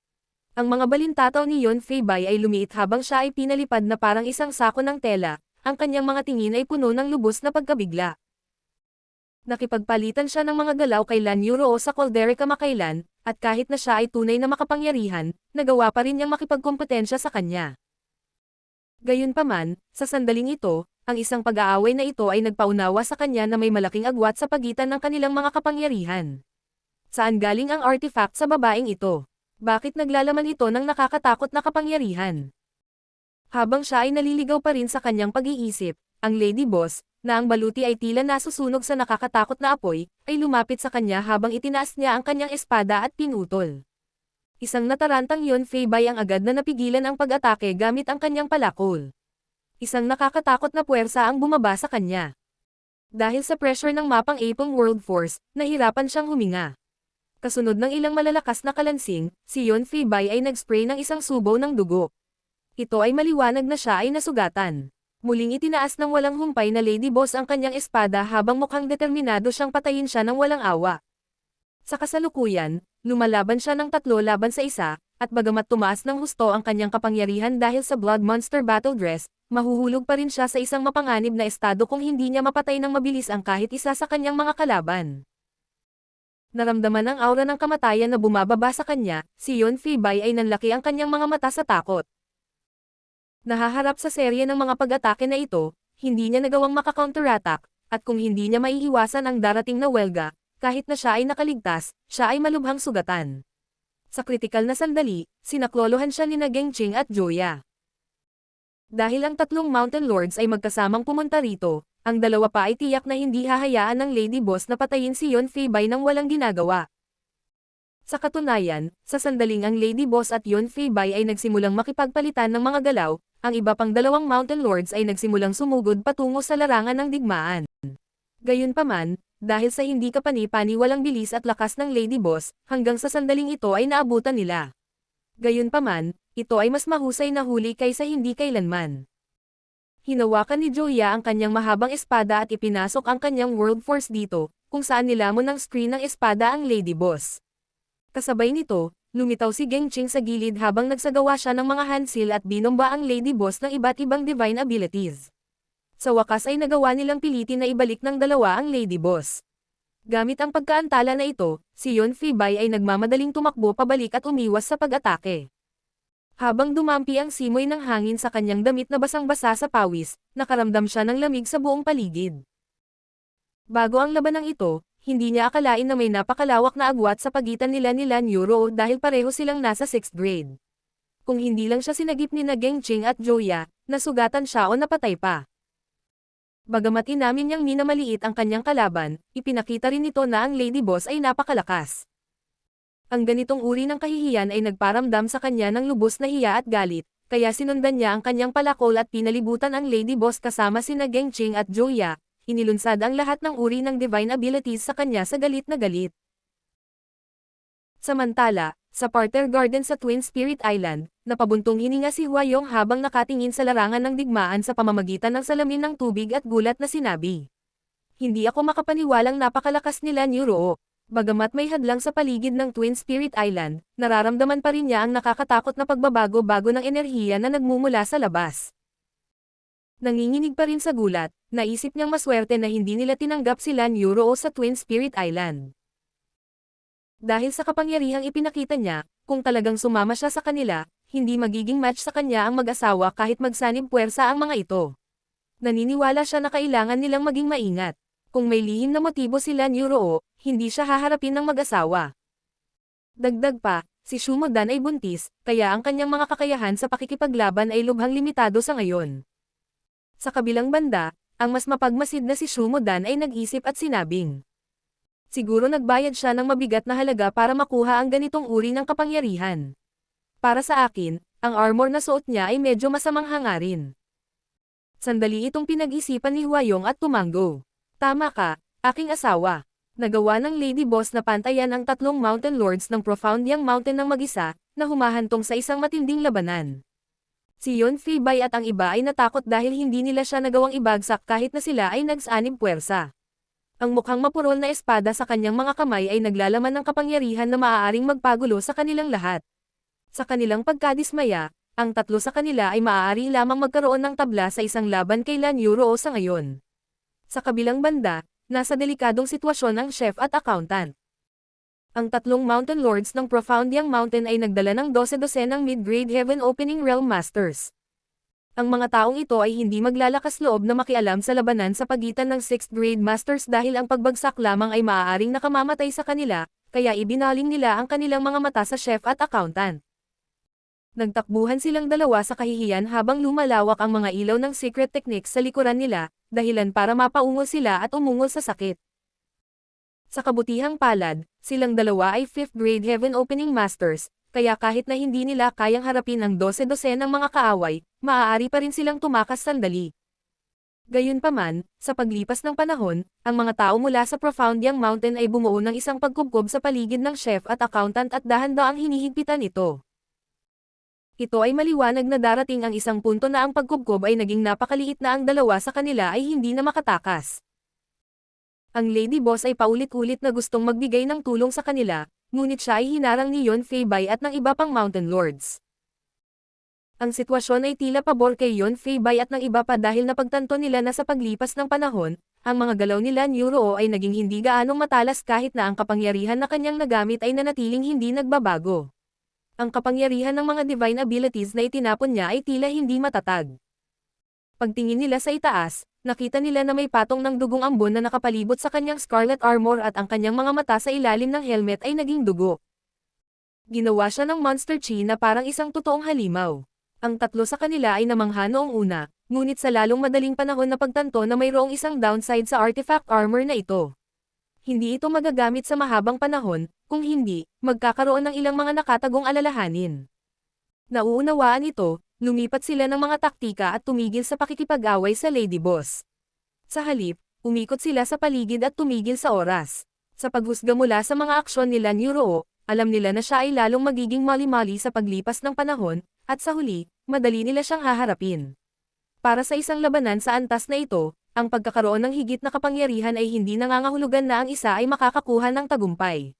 [SPEAKER 1] Ang mga balintataw ni Yon Fei ay lumiit habang siya ay pinalipad na parang isang sako ng tela, ang kanyang mga tingin ay puno ng lubos na pagkabigla. Nakipagpalitan siya ng mga galaw kay Lan Yuroo sa caldera kamakailan, at kahit na siya ay tunay na makapangyarihan, nagawa pa rin niyang makipagkompetensya sa kanya. Gayunpaman, sa sandaling ito, ang isang pag-aaway na ito ay nagpaunawa sa kanya na may malaking agwat sa pagitan ng kanilang mga kapangyarihan. Saan galing ang artifact sa babaeng ito? Bakit naglalaman ito ng nakakatakot na kapangyarihan? Habang siya ay naliligaw pa rin sa kanyang pag-iisip, ang Lady Boss, na ang baluti ay tila nasusunog sa nakakatakot na apoy, ay lumapit sa kanya habang itinaas niya ang kanyang espada at pinutol. Isang natarantang Yon Fei ang agad na napigilan ang pag-atake gamit ang kanyang palakol. Isang nakakatakot na puwersa ang bumaba sa kanya. Dahil sa pressure ng mapang Apong World Force, nahirapan siyang huminga. Kasunod ng ilang malalakas na kalansing, si Yon Fei ay nag-spray ng isang subo ng dugo. Ito ay maliwanag na siya ay nasugatan. Muling itinaas ng walang humpay na Lady Boss ang kanyang espada habang mukhang determinado siyang patayin siya ng walang awa. Sa kasalukuyan, lumalaban siya ng 3 laban sa 1, at bagamat tumaas ng husto ang kanyang kapangyarihan dahil sa Blood Monster Battle Dress, mahuhulog pa rin siya sa isang mapanganib na estado kung hindi niya mapatay ng mabilis ang kahit isa sa kanyang mga kalaban. Naramdaman ang aura ng kamatayan na bumababa sa kanya, si Yon Fei ay nanlaki ang kanyang mga mata sa takot. Nahaharap sa serye ng mga pag-atake na ito, hindi niya nagawang maka-counterattack, at kung hindi niya maiiwasan ang darating na welga, kahit na siya ay nakaligtas, siya ay malubhang sugatan. Sa kritikal na sandali, sinaklolohan siya ni Gengching at Joya. Dahil ang tatlong Mountain Lords ay magkasamang pumunta rito, Ang dalawa pa ay tiyak na hindi hahayaan ng Lady Boss na patayin si Yon Fei Bai nang walang ginagawa. Sa katunayan, sa sandaling ang Lady Boss at Yon Fei Bai ay nagsimulang makipagpalitan ng mga galaw, ang iba pang dalawang Mountain Lords ay nagsimulang sumugod patungo sa larangan ng digmaan. Gayunpaman, dahil sa hindi kapani-paniwalang bilis at lakas ng Lady Boss, hanggang sa sandaling ito ay naabutan nila. Gayunpaman, ito ay mas mahusay na huli kaysa hindi kailanman. Hinawakan ni Joya ang kanyang mahabang espada at ipinasok ang kanyang World Force dito, kung saan nilamon ng screen ng espada ang Lady Boss. Kasabay nito, lumitaw si Geng Ching sa gilid habang nagsagawa siya ng mga handsil at binomba ang Lady Boss ng iba't ibang divine abilities. Sa wakas ay nagawa nilang pilitin na ibalik ng dalawa ang Lady Boss. Gamit ang pagkaantala na ito, si Yon Fei Bai ay nagmamadaling tumakbo pabalik at umiwas sa pag-atake. Habang dumampi ang simoy ng hangin sa kanyang damit na basang-basa sa pawis, nakaramdam siya ng lamig sa buong paligid. Bago ang labanang ito, hindi niya akalain na may napakalawak na agwat sa pagitan nila ni Lan Yuro dahil pareho silang nasa 6th grade. Kung hindi lang siya sinagip ni na Geng Ching at Joya, nasugatan siya o napatay pa. Bagamat inamin niyang minamaliit ang kanyang kalaban, ipinakita rin nito na ang Lady Boss ay napakalakas. Ang ganitong uri ng kahihiyan ay nagparamdam sa kanya ng lubos na hiya at galit, kaya sinundan niya ang kanyang palakol at pinalibutan ang Lady Boss kasama sina Geng Ching at Joya, inilunsad ang lahat ng uri ng divine abilities sa kanya sa galit na galit. Samantala, sa Parterre Garden sa Twin Spirit Island, napabuntong hininga si Huayong habang nakatingin sa larangan ng digmaan sa pamamagitan ng salamin ng tubig at gulat na sinabi. Hindi ako makapaniwalang napakalakas nila ni Ruo. Bagamat may hadlang sa paligid ng Twin Spirit Island, nararamdaman pa rin niya ang nakakatakot na pagbabago-bago ng enerhiya na nagmumula sa labas. Nanginginig pa rin sa gulat, naisip niyang maswerte na hindi nila tinanggap si Lan Yuro sa Twin Spirit Island. Dahil sa kapangyarihang ipinakita niya, kung talagang sumama siya sa kanila, hindi magiging match sa kanya ang mag-asawa kahit magsanib puwersa ang mga ito. Naniniwala siya na kailangan nilang maging maingat. Kung may lihim na motibo si Lan Yuro, hindi siya haharapin ng mag-asawa. Dagdag pa, si Shumodan ay buntis, kaya ang kanyang mga kakayahan sa pakikipaglaban ay lubhang limitado sa ngayon. Sa kabilang banda, ang mas mapagmasid na si Shumodan ay nag-isip at sinabing. Siguro nagbayad siya ng mabigat na halaga para makuha ang ganitong uri ng kapangyarihan. Para sa akin, ang armor na suot niya ay medyo masamang hangarin. Sandali itong pinag-isipan ni Huayong at tumanggo. Tama ka, aking asawa. Nagawa ng Lady Boss na pantayan ang tatlong Mountain Lords ng Profound Yang Mountain ng mag-isa, na humahantong sa isang matinding labanan. Si Yon Fei Bai at ang iba ay natakot dahil hindi nila siya nagawang ibagsak kahit na sila ay nagsanib puwersa. Ang mukhang mapurol na espada sa kanyang mga kamay ay naglalaman ng kapangyarihan na maaaring magpagulo sa kanilang lahat. Sa kanilang pagkadismaya, ang tatlo sa kanila ay maaari lamang magkaroon ng tabla sa isang laban kay Lan Yuro sa ngayon. Sa kabilang banda, nasa delikadong sitwasyon ang chef at accountant. Ang tatlong Mountain Lords ng Profound Yang Mountain ay nagdala ng 12 ng Mid-Grade Heaven Opening Realm Masters. Ang mga taong ito ay hindi maglalakas loob na makialam sa labanan sa pagitan ng 6th Grade Masters dahil ang pagbagsak lamang ay maaaring nakamamatay sa kanila, kaya ibinaling nila ang kanilang mga mata sa chef at accountant. Nagtakbuhan silang dalawa sa kahihiyan habang lumalawak ang mga ilaw ng secret techniques sa likuran nila, dahilan para mapaungol sila at umungol sa sakit. Sa kabutihang palad, silang dalawa ay 5th Grade Heaven Opening Masters, kaya kahit na hindi nila kayang harapin ang 12 ng mga kaaway, maaari pa rin silang tumakas sandali. Gayunpaman, sa paglipas ng panahon, ang mga tao mula sa Profound Yang Mountain ay bumuo ng isang pagkubkob sa paligid ng chef at accountant at dahan-daang hinihigpitan ito. Ito ay maliwanag na darating ang isang punto na ang pagkubkob ay naging napakaliit na ang dalawa sa kanila ay hindi na makatakas. Ang Lady Boss ay paulit-ulit na gustong magbigay ng tulong sa kanila, ngunit siya ay hinarang ni Yon Fei Bai at ng iba pang Mountain Lords. Ang sitwasyon ay tila pabor kay Yon Fei Bai at ng iba pa dahil napagtanto nila na sa paglipas ng panahon, ang mga galaw ni Lan Yuro ay naging hindi gaanong matalas kahit na ang kapangyarihan na kanyang nagamit ay nanatiling hindi nagbabago. Ang kapangyarihan ng mga divine abilities na itinapon niya ay tila hindi matatag. Pagtingin nila sa itaas, nakita nila na may patong ng dugong ambon na nakapalibot sa kanyang scarlet armor at ang kanyang mga mata sa ilalim ng helmet ay naging dugo. Ginawa siya ng monster chi na parang isang totoong halimaw. Ang tatlo sa kanila ay namangha noong una, ngunit sa lalong madaling panahon na pagtanto na mayroong isang downside sa artifact armor na ito. Hindi ito magagamit sa mahabang panahon, kung hindi, magkakaroon ng ilang mga nakatagong alalahanin. Nauunawaan ito, lumipat sila ng mga taktika at tumigil sa pakikipag-away sa Lady Boss. Sa halip, umikot sila sa paligid at tumigil sa oras. Sa paghusga mula sa mga aksyon nila ni Roo, alam nila na siya ay lalong magiging mali-mali sa paglipas ng panahon, at sa huli, madali nila siyang haharapin. Para sa isang labanan sa antas na ito, ang pagkakaroon ng higit na kapangyarihan ay hindi nangangahulugan na ang isa ay makakakuha ng tagumpay.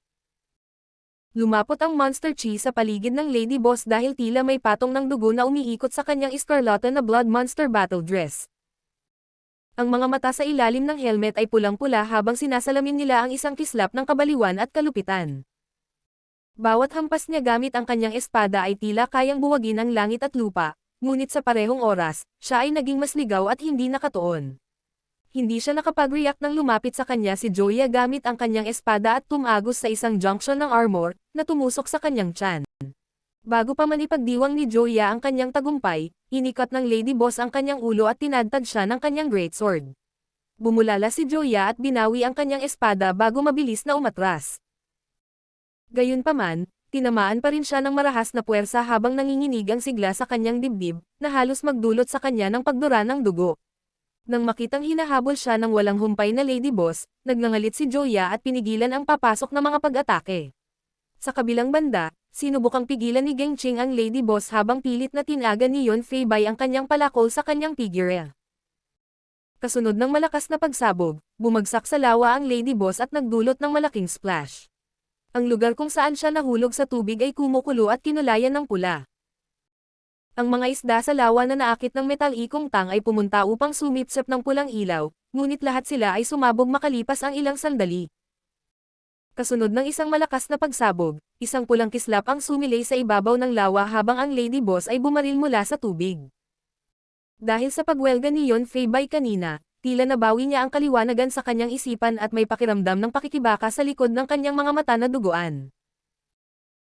[SPEAKER 1] Lumapot ang Monster Chi sa paligid ng Lady Boss dahil tila may patong ng dugo na umiikot sa kanyang Escarlata na Blood Monster Battle Dress. Ang mga mata sa ilalim ng helmet ay pulang-pula habang sinasalamin nila ang isang kislap ng kabaliwan at kalupitan. Bawat hampas niya gamit ang kanyang espada ay tila kayang buwagin ang langit at lupa, ngunit sa parehong oras, siya ay naging mas ligaw at hindi nakatuon. Hindi siya nakapag-react nang lumapit sa kanya si Joya gamit ang kanyang espada at tumagos sa isang junction ng armor, na tumusok sa kanyang tiyan. Bago pa man ipagdiwang ni Joya ang kanyang tagumpay, inikat ng Lady Boss ang kanyang ulo at tinadtad siya ng kanyang greatsword. Bumulala si Joya at binawi ang kanyang espada bago mabilis na umatras. Gayunpaman, tinamaan pa rin siya ng marahas na puwersa habang nanginginig ang sigla sa kanyang dibdib, na halos magdulot sa kanya ng pagdura ng dugo. Nang makitang hinahabol siya ng walang humpay na Lady Boss, nagngangalit si Joya at pinigilan ang papasok na mga pag-atake. Sa kabilang banda, sinubukang pigilan ni Gengqing ang Lady Boss habang pilit na tinaga ni Yon Feibay ang kanyang palakol sa kanyang figure. Kasunod ng malakas na pagsabog, bumagsak sa lawa ang Lady Boss at nagdulot ng malaking splash. Ang lugar kung saan siya nahulog sa tubig ay kumukulo at kinulayan ng pula. Ang mga isda sa lawa na naakit ng metal-ikong tang ay pumunta upang sumipsip ng pulang ilaw, ngunit lahat sila ay sumabog makalipas ang ilang sandali. Kasunod ng isang malakas na pagsabog, isang pulang kislap ang sumilay sa ibabaw ng lawa habang ang Lady Boss ay bumaril mula sa tubig. Dahil sa pagwelga ni Yon Feibay kanina, tila nabawi niya ang kaliwanagan sa kanyang isipan at may pakiramdam ng pakikibaka sa likod ng kanyang mga mata na duguan.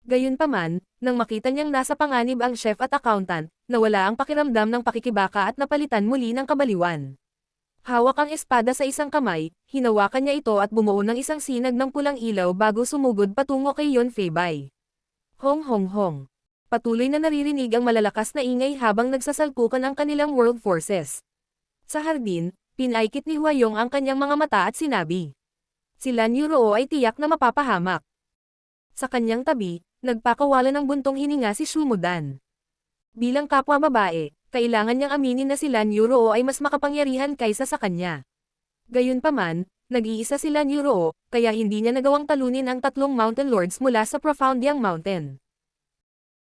[SPEAKER 1] Gayunpaman, nang makita niyang nasa panganib ang chef at accountant, nawala ang pakiramdam ng pakikibaka at napalitan muli ng kabaliwan. Hawak ang espada sa isang kamay, hinawakan niya ito at bumuo ng isang sinag ng pulang ilaw bago sumugod patungo kay Yon Feibay. Hong hong hong. Patuloy na naririnig ang malalakas na ingay habang nagsasalpukan ang kanilang world forces. Sa hardin, pinaikit ni Huayong ang kanyang mga mata at sinabi. Si Lan Yuroo ay tiyak na mapapahamak. Sa kanyang tabi, nagpakawala ng buntong hininga si Shumudan. Bilang kapwa babae, kailangan niyang aminin na si Lan Yuroo ay mas makapangyarihan kaysa sa kanya. Gayunpaman, nag-iisa si Lan Yuroo, kaya hindi niya nagawang talunin ang tatlong Mountain Lords mula sa Profoundiang Mountain.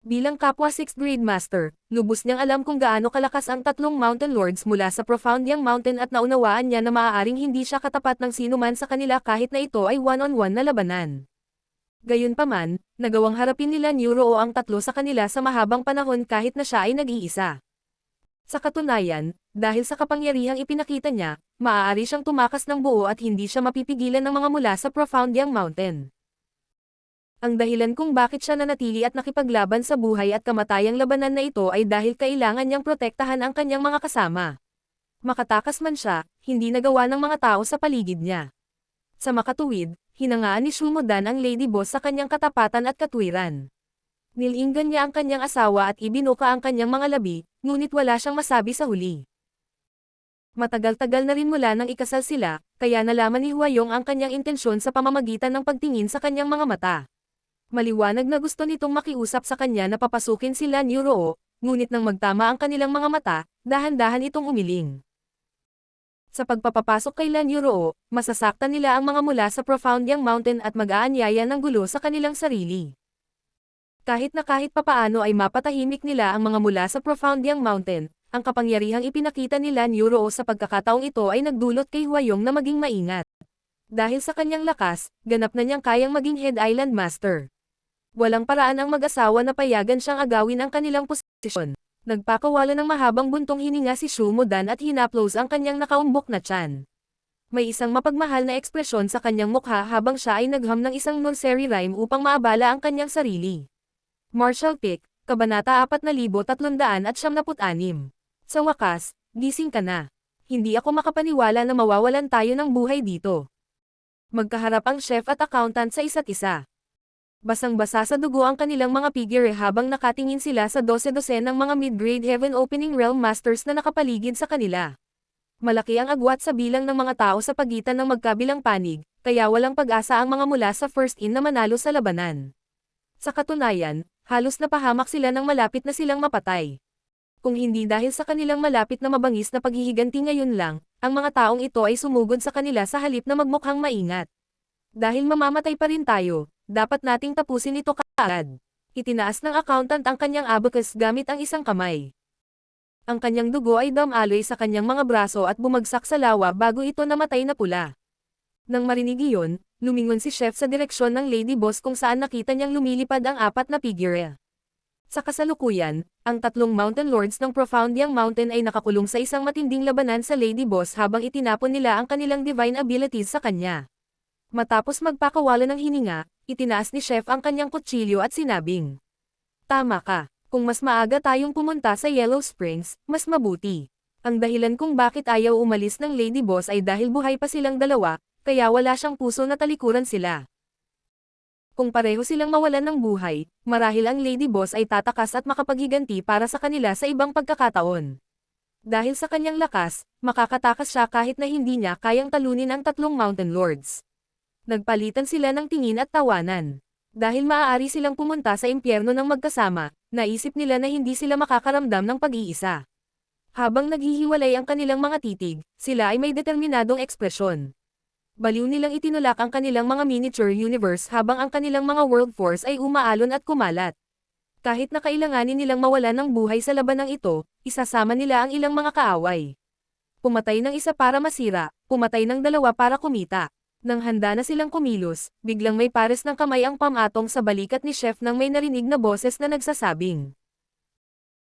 [SPEAKER 1] Bilang kapwa 6th grade master, lubos niyang alam kung gaano kalakas ang tatlong Mountain Lords mula sa Profoundiang Mountain at naunawaan niya na maaaring hindi siya katapat ng sinuman sa kanila kahit na ito ay one-on-one na labanan. Gayunpaman, nagawang harapin nila ni Yuroo ang tatlo sa kanila sa mahabang panahon kahit na siya ay nag-iisa. Sa katunayan, dahil sa kapangyarihang ipinakita niya, maaari siyang tumakas ng buo at hindi siya mapipigilan ng mga mula sa Profoundiang Mountain. Ang dahilan kung bakit siya nanatili at nakipaglaban sa buhay at kamatayang labanan na ito ay dahil kailangan niyang protektahan ang kanyang mga kasama. Makatakas man siya, hindi nagawa ng mga tao sa paligid niya. Sa makatuwid, hinangaan ni Shumudan ang Lady Boss sa kanyang katapatan at katwiran. Nilinggan niya ang kanyang asawa at ibinuka ang kanyang mga labi, ngunit wala siyang masabi sa huli. Matagal-tagal na rin mula nang ikasal sila, kaya nalaman ni Huayong ang kanyang intensyon sa pamamagitan ng pagtingin sa kanyang mga mata. Maliwanag na gusto nitong makiusap sa kanya na papasukin si Lan Yuroo, ngunit nang magtama ang kanilang mga mata, dahan-dahan itong umiling. Sa pagpapapasok kay Lan Yuroo, masasaktan nila ang mga mula sa Profoundiang Mountain at mag-aanyaya ng gulo sa kanilang sarili. Kahit papaano ay mapatahimik nila ang mga mula sa Profoundiang Mountain, ang kapangyarihang ipinakita ni Lan Yuroo sa pagkakataong ito ay nagdulot kay Huayong na maging maingat. Dahil sa kanyang lakas, ganap na niyang kayang maging Head Island Master. Walang paraan ang mag-asawa na payagan siyang agawin ang kanilang posisyon. Nagpakawala ng mahabang buntong hininga si Shumudan at hinaplos ang kanyang nakaumbok na tiyan. May isang mapagmahal na ekspresyon sa kanyang mukha habang siya ay nagham ng isang nursery rhyme upang maabala ang kanyang sarili. Martial Pick, Kabanata 4376. Sa wakas, gising ka na. Hindi ako makapaniwala na mawawalan tayo ng buhay dito. Magkaharap ang chef at accountant sa isa't isa. Basang-basa sa dugo ang kanilang mga figure habang nakatingin sila sa dose-dose ng mga mid-grade Heaven Opening Realm Masters na nakapaligid sa kanila. Malaki ang agwat sa bilang ng mga tao sa pagitan ng magkabilang panig, kaya walang pag-asa ang mga mula sa first in na manalo sa labanan. Sa katunayan, halos napahamak sila nang malapit na silang mapatay. Kung hindi dahil sa kanilang malapit na mabangis na paghihiganti ngayon lang, ang mga taong ito ay sumugod sa kanila sa halip na magmukhang maingat. Dahil mamamatay pa rin tayo, dapat nating tapusin ito kaagad. Itinaas ng accountant ang kanyang abacus gamit ang isang kamay. Ang kanyang dugo ay dumaloy sa kanyang mga braso at bumagsak sa lawa bago ito namatay na pula. Nang marinig iyon, lumingon si chef sa direksyon ng Lady Boss kung saan nakita niyang lumilipad ang apat na figure. Sa kasalukuyan, ang tatlong Mountain Lords ng Profound Yang Mountain ay nakakulong sa isang matinding labanan sa Lady Boss habang itinapon nila ang kanilang divine abilities sa kanya. Matapos magpakawala ng hininga, itinaas ni chef ang kanyang kutsilyo at sinabing, "Tama ka. Kung mas maaga tayong pumunta sa Yellow Springs, mas mabuti. Ang dahilan kung bakit ayaw umalis ng Lady Boss ay dahil buhay pa silang dalawa, kaya wala siyang puso na talikuran sila. Kung pareho silang mawalan ng buhay, marahil ang Lady Boss ay tatakas at makapaghiganti para sa kanila sa ibang pagkakataon. Dahil sa kanyang lakas, makakatakas siya kahit na hindi niya kayang talunin ang tatlong Mountain Lords." Nagpalitan sila ng tingin at tawanan. Dahil maaari silang pumunta sa impyerno ng magkasama, naisip nila na hindi sila makakaramdam ng pag-iisa. Habang naghihiwalay ang kanilang mga titig, sila ay may determinadong ekspresyon. Baliw nilang itinulak ang kanilang mga miniature universe habang ang kanilang mga world force ay umaalon at kumalat. Kahit na kailanganin nilang mawalan ng buhay sa labanang ito, isasama nila ang ilang mga kaaway. Pumatay ng isa para masira, pumatay ng dalawa para kumita. Nang handa na silang kumilos, biglang may pares ng kamay ang pamatong sa balikat ni chef nang may narinig na boses na nagsasabing,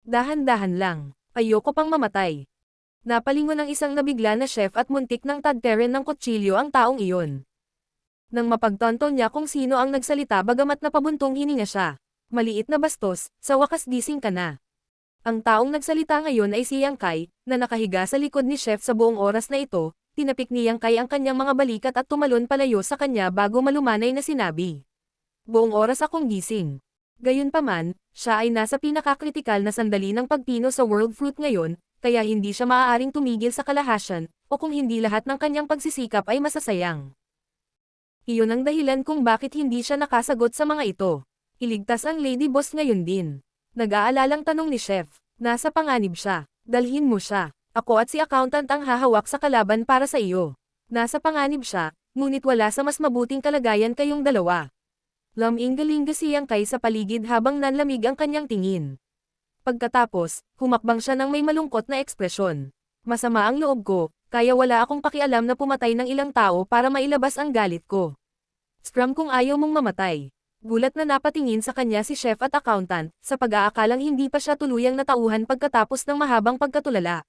[SPEAKER 1] "Dahan-dahan lang, ayoko pang mamatay." Napalingon ang isang nabigla na chef at muntik ng tadteren ng kutsilyo ang taong iyon. Nang mapagtanto niya kung sino ang nagsalita bagamat napabuntong hininga siya, "Maliit na bastos, sa wakas gising ka na." Ang taong nagsalita ngayon ay si Yang Kai, na nakahiga sa likod ni chef sa buong oras na ito. Tinapik ni Yang Kai ang kanyang mga balikat at tumalon palayo sa kanya bago malumanay na sinabi, "Buong oras akong gising." Gayunpaman, siya ay nasa pinakakritikal na sandali ng pagpino sa World Fruit ngayon, kaya hindi siya maaaring tumigil sa kalahasyan, o kung hindi lahat ng kanyang pagsisikap ay masasayang. Iyon ang dahilan kung bakit hindi siya nakasagot sa mga ito. Iligtas ang Lady Boss ngayon din. Nag-aalalang tanong ni chef, "Nasa panganib siya, dalhin mo siya. Ako at si accountant ang hahawak sa kalaban para sa iyo." Nasa panganib siya, ngunit wala sa mas mabuting kalagayan kayong dalawa. Laming-galing si Yang Kai sa paligid habang nanlamig ang kanyang tingin. Pagkatapos, humakbang siya ng may malungkot na ekspresyon. "Masama ang loob ko, kaya wala akong pakialam na pumatay ng ilang tao para mailabas ang galit ko. Scrum kung ayaw mong mamatay." Gulat na napatingin sa kanya si chef at accountant, sa pag-aakalang hindi pa siya tuluyang natauhan pagkatapos ng mahabang pagkatulala.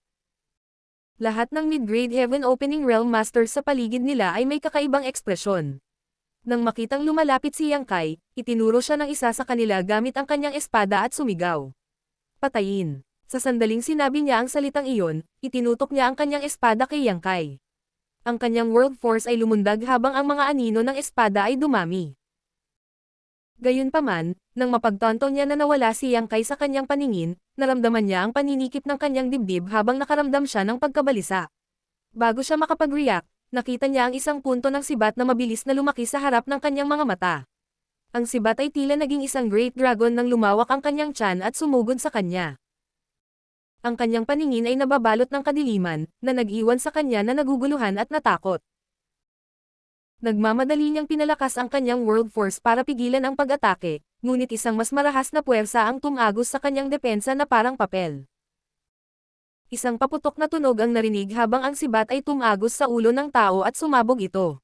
[SPEAKER 1] Lahat ng mid-grade Heaven Opening Realm Masters sa paligid nila ay may kakaibang ekspresyon. Nang makitang lumalapit si Yang Kai, itinuro siya ng isa sa kanila gamit ang kanyang espada at sumigaw, "Patayin." Sa sandaling sinabi niya ang salitang iyon, itinutok niya ang kanyang espada kay Yang Kai. Ang kanyang world force ay lumundag habang ang mga anino ng espada ay dumami. Gayunpaman, nang mapagtanto niya na nawala si Yang Kai sa kanyang paningin, naramdaman niya ang paninikip ng kanyang dibdib habang nakaramdam siya ng pagkabalisa. Bago siya makapag-react, nakita niya ang isang punto ng sibat na mabilis na lumaki sa harap ng kanyang mga mata. Ang sibat ay tila naging isang great dragon nang lumawak ang kanyang tiyan at sumugod sa kanya. Ang kanyang paningin ay nababalot ng kadiliman, na nag-iwan sa kanya na naguguluhan at natakot. Nagmamadali niyang pinalakas ang kanyang world force para pigilan ang pag-atake, ngunit isang mas marahas na puwersa ang tumagos sa kanyang depensa na parang papel. Isang paputok na tunog ang narinig habang ang sibat ay tumagos sa ulo ng tao at sumabog ito.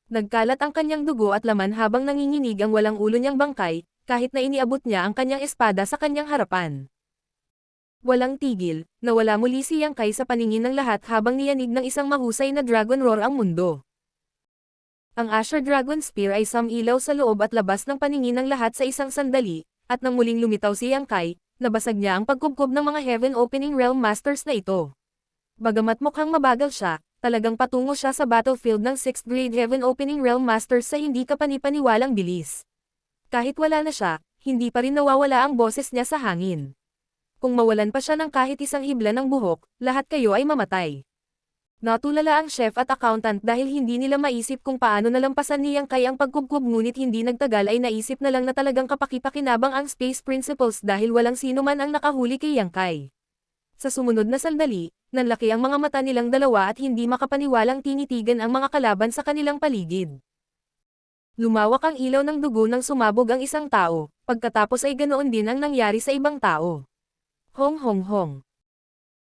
[SPEAKER 1] Nagkalat ang kanyang dugo at laman habang nanginginig ang walang ulo niyang bangkay, kahit na iniabot niya ang kanyang espada sa kanyang harapan. Walang tigil, nawala muli si Yang Kai sa paningin ng lahat habang niyanig ng isang mahusay na dragon roar ang mundo. Ang Asher Dragon Spear ay samilaw sa loob at labas ng paningin ng lahat sa isang sandali, at nang muling lumitaw si Yang Kai, nabasag niya ang pagkubkob ng mga Heaven Opening Realm Masters na ito. Bagamat mukhang mabagal siya, talagang patungo siya sa battlefield ng 6th grade Heaven Opening Realm Masters sa hindi kapani-paniwalang bilis. Kahit wala na siya, hindi pa rin nawawala ang boses niya sa hangin. Kung mawalan pa siya ng kahit isang hibla ng buhok, lahat kayo ay mamatay. Natulala ang chef at accountant dahil hindi nila maisip kung paano nalampasan ni Yang Kai ang pagkubkob, ngunit hindi nagtagal ay naisip na lang na talagang kapakipakinabang ang Space Principles dahil walang sino man ang nakahuli kay Yang Kai. Sa sumunod na sandali, nanlaki ang mga mata nilang dalawa at hindi makapaniwalang tinitigan ang mga kalaban sa kanilang paligid. Lumawak ang ilaw ng dugo nang sumabog ang isang tao, pagkatapos ay ganoon din ang nangyari sa ibang tao. Hong hong hong.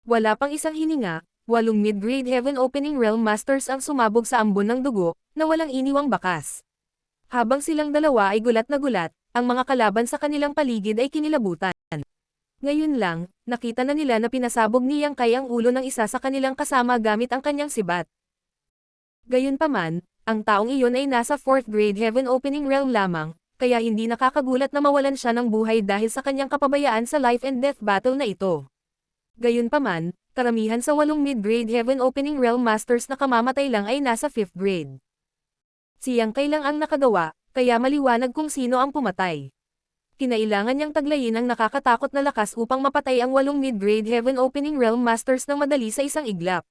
[SPEAKER 1] Wala pang isang hininga, 8 mid-grade Heaven Opening Realm Masters ang sumabog sa ambon ng dugo, na walang iniwang bakas. Habang silang dalawa ay gulat na gulat, ang mga kalaban sa kanilang paligid ay kinilabutan. Ngayon lang, nakita na nila na pinasabog ni Yang Kai ang ulo ng isa sa kanilang kasama gamit ang kanyang sibat. Gayunpaman, ang taong iyon ay nasa 4th grade Heaven Opening Realm lamang, kaya hindi nakakagulat na mawalan siya ng buhay dahil sa kanyang kapabayaan sa life and death battle na ito. Gayunpaman, karamihan sa 8 mid-grade Heaven Opening Realm Masters na kamamatay lang ay nasa 5th grade. Si Yang Kai lang ang nakagawa, kaya maliwanag kung sino ang pumatay. Kinailangan niyang taglayin ang nakakatakot na lakas upang mapatay ang 8 mid-grade Heaven Opening Realm Masters ng madali sa isang iglap.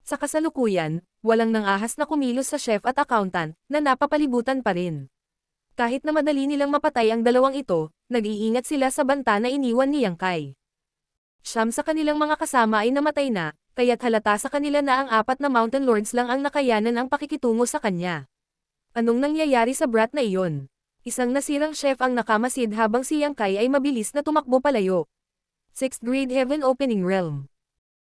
[SPEAKER 1] Sa kasalukuyan, walang nangahas na kumilos sa chef at accountant, na napapalibutan pa rin. Kahit na madali nilang mapatay ang dalawang ito, nag-iingat sila sa banta na iniwan ni Yang Kai. Siyam sa kanilang mga kasama ay namatay na, kaya't halata sa kanila na ang 4 na Mountain Lords lang ang nakayanan ang pakikitungo sa kanya. Anong nangyayari sa brat na iyon? Isang nasirang chef ang nakamasid habang si Yang Kai ay mabilis na tumakbo palayo. 6th grade Heaven Opening Realm.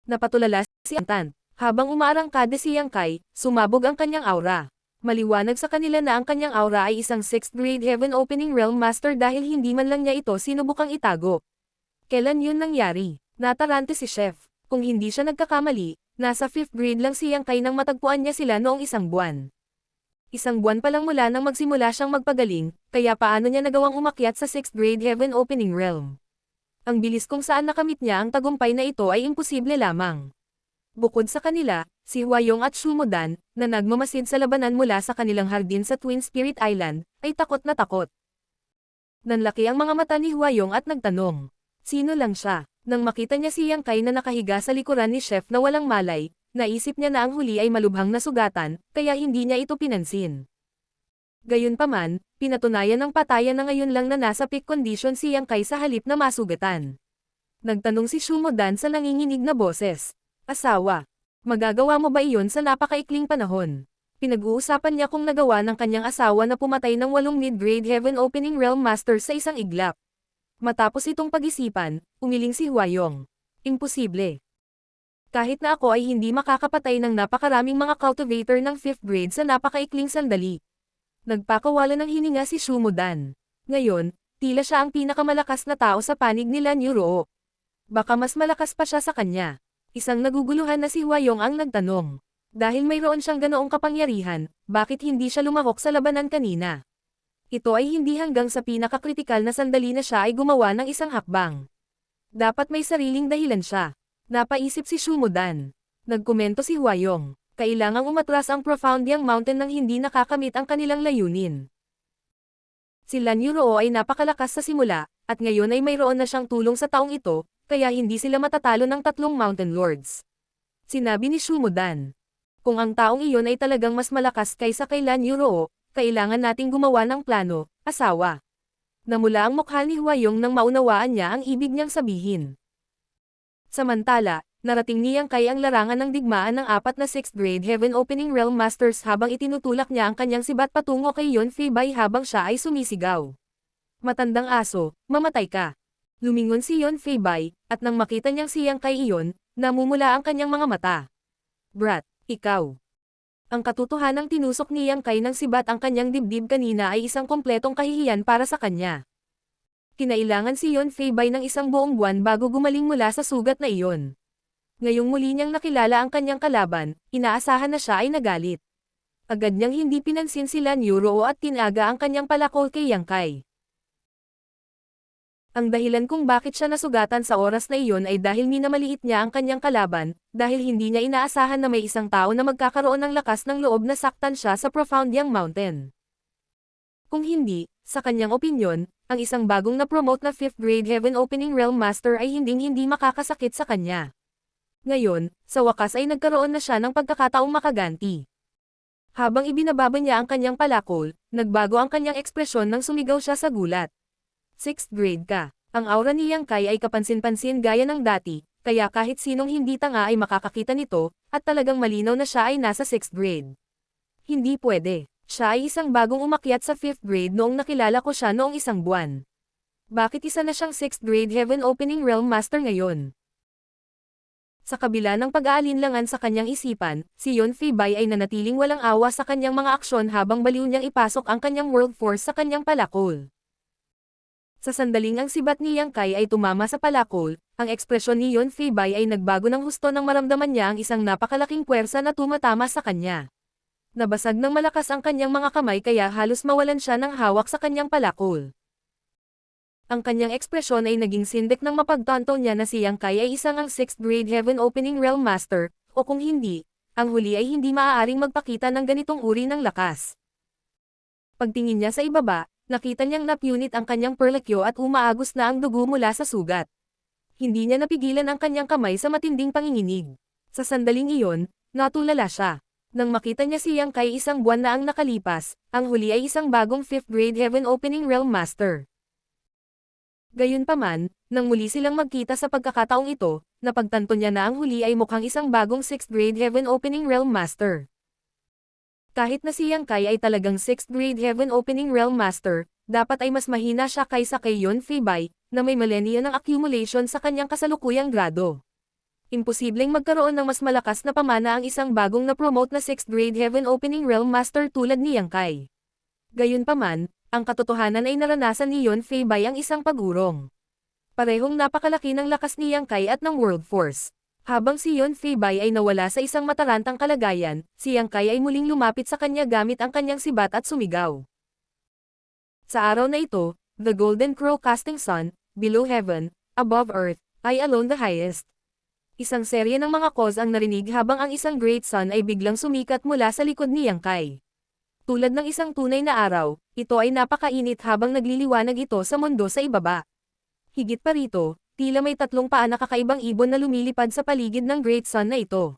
[SPEAKER 1] Napatulala si accountant. Habang umaarangkada si Yang Kai, sumabog ang kanyang aura. Maliwanag sa kanila na ang kanyang aura ay isang 6th grade Heaven Opening Realm Master dahil hindi man lang niya ito sinubukang itago. Kailan yun nangyari? Natarante si chef. Kung hindi siya nagkakamali, nasa 5th grade lang si Yang Kai nang matagpuan niya sila noong isang buwan. Isang buwan pa lang mula nang magsimula siyang magpagaling, kaya paano niya nagawang umakyat sa 6th grade Heaven Opening Realm? Ang bilis kung saan nakamit niya ang tagumpay na ito ay imposible lamang. Bukod sa kanila, si Hwayong at Shumodan, na nagmamasid sa labanan mula sa kanilang hardin sa Twin Spirit Island, ay takot na takot. Nanlaki ang mga mata ni Hwayong at nagtanong, sino lang siya? Nang makita niya si Yang Kai na nakahiga sa likuran ni chef na walang malay, naisip niya na ang huli ay malubhang na sugatan, kaya hindi niya ito pinansin. Gayunpaman, pinatunayan ng patayan na ngayon lang na nasa peak condition si Yang Kai sa halip na masugatan. Nagtanong si Shumodan sa nanginginig na boses. Asawa, magagawa mo ba iyon sa napakaikling panahon? Pinag-uusapan niya kung nagawa ng kanyang asawa na pumatay ng 8 mid-grade Heaven Opening Realm Masters sa isang iglap. Matapos itong pag-isipan, umiling si Hwayong. Imposible. Kahit na ako ay hindi makakapatay ng napakaraming mga cultivator ng 5th grade sa napakaikling sandali. Nagpakawala ng hininga si Shumodan. Ngayon, tila siya ang pinakamalakas na tao sa panig nila ni Roo. Baka mas malakas pa siya sa kanya. Isang naguguluhan na si Hwayong ang nagtanong. Dahil mayroon siyang ganoong kapangyarihan, bakit hindi siya lumahok sa labanan kanina? Ito ay hindi hanggang sa pinakakritikal na sandali na siya ay gumawa ng isang hakbang. Dapat may sariling dahilan siya. Napaisip si Shumodan. Nagkomento si Hwayong. Kailangang umatras ang Profoundyang Mountain nang hindi nakakamit ang kanilang layunin. Si Lan Yuroo ay napakalakas sa simula, at ngayon ay mayroon na siyang tulong sa taong ito, kaya hindi sila matatalo ng 3 Mountain Lords. Sinabi ni Shumodan. Kung ang taong iyon ay talagang mas malakas kaysa kay Lan Yuroo, kailangan nating gumawa ng plano, asawa. Namula ang mukha ni Hwayong nang maunawaan niya ang ibig niyang sabihin. Samantala, narating ni Yang Kai ang larangan ng digmaan ng 4 na 6th grade Heaven Opening Realm Masters habang itinutulak niya ang kanyang sibat patungo kay Yeon Fei-bai habang siya ay sumisigaw. Matandang aso, mamatay ka. Lumingon si Yeon Fei-bai, at nang makita niyang si Yang Kai iyon, namumula ang kanyang mga mata. Brat, ikaw. Ang katotohanang tinusok ni Yang Kai ng sibat ang kanyang dibdib kanina ay isang kompletong kahihiyan para sa kanya. Kinailangan si Yeon Fei-bai ng isang buong buwan bago gumaling mula sa sugat na iyon. Ngayong muli niyang nakilala ang kanyang kalaban, inaasahan na siya ay nagalit. Agad niyang hindi pinansin si Lan Yuroo at tinaga ang kanyang palakol kay Yang Kai. Ang dahilan kung bakit siya nasugatan sa oras na iyon ay dahil minamaliit niya ang kanyang kalaban, dahil hindi niya inaasahan na may isang tao na magkakaroon ng lakas ng loob na saktan siya sa Profound Yang Mountain. Kung hindi, sa kanyang opinyon, ang isang bagong na-promote na 5th grade Heaven Opening Realm Master ay hindi makakasakit sa kanya. Ngayon, sa wakas ay nagkaroon na siya ng pagkakataong makaganti. Habang ibinababa niya ang kanyang palakol, nagbago ang kanyang ekspresyon nang sumigaw siya sa gulat. 6th grade ka. Ang aura ni Yang Kai ay kapansin-pansin gaya ng dati, kaya kahit sinong hindi tanga ay makakakita nito, at talagang malinaw na siya ay nasa 6th grade. Hindi pwede. Siya ay isang bagong umakyat sa 5th grade noong nakilala ko siya noong isang buwan. Bakit isa na siyang 6th grade Heaven Opening Realm Master ngayon? Sa kabila ng pag-aalinlangan sa kanyang isipan, si Yon Fei-bai ay nanatiling walang awa sa kanyang mga aksyon habang baliw niyang ipasok ang kanyang World Force sa kanyang palakol. Sa sandaling ang sibat ni Yang Kai ay tumama sa palakol, ang ekspresyon ni Yon Fei-bai ay nagbago ng husto nang maramdaman niya ang isang napakalaking puwersa na tumatama sa kanya. Nabasag ng malakas ang kanyang mga kamay kaya halos mawalan siya ng hawak sa kanyang palakol. Ang kanyang ekspresyon ay naging sindik ng mapagtanto niya na si Yang Kai ay isang ang 6th grade Heaven Opening Realm Master, o kung hindi, ang huli ay hindi maaaring magpakita ng ganitong uri ng lakas. Pagtingin niya sa ibaba, nakita niyang napunit ang kanyang perlekyo at umaagos na ang dugo mula sa sugat. Hindi niya napigilan ang kanyang kamay sa matinding panginginig. Sa sandaling iyon, natulala siya. Nang makita niya si Yang Kai isang buwan na ang nakalipas, ang huli ay isang bagong 5th grade Heaven Opening Realm Master. Gayunpaman, nang muli silang magkita sa pagkakataong ito, napagtanto niya na ang huli ay mukhang isang bagong 6th grade Heaven Opening Realm Master. Kahit na si Yang Kai ay talagang 6th grade Heaven Opening Realm Master, dapat ay mas mahina siya kaysa kay Yon Fei-bai, na may millennia ng accumulation sa kanyang kasalukuyang grado. Imposibleng magkaroon ng mas malakas na pamana ang isang bagong na-promote na 6th grade Heaven Opening Realm Master tulad ni Yang Kai. Gayunpaman, ang katotohanan ay naranasan ni Yon Fei-bai ang isang pag-urong. Parehong napakalaki ng lakas ni Yang Kai at ng World Force. Habang si Yon Fei-bai ay nawala sa isang matarantang kalagayan, si Yang Kai ay muling lumapit sa kanya gamit ang kanyang sibat at sumigaw. Sa araw na ito, the Golden Crow Casting Sun, below heaven, above earth, I alone the highest. Isang serye ng mga cause ang narinig habang ang isang Great Sun ay biglang sumikat mula sa likod ni Yang Kai. Tulad ng isang tunay na araw, ito ay napakainit habang nagliliwanag ito sa mundo sa ibaba. Higit pa rito, tila may 3 paa na kakaibang ibon na lumilipad sa paligid ng Great Sun na ito.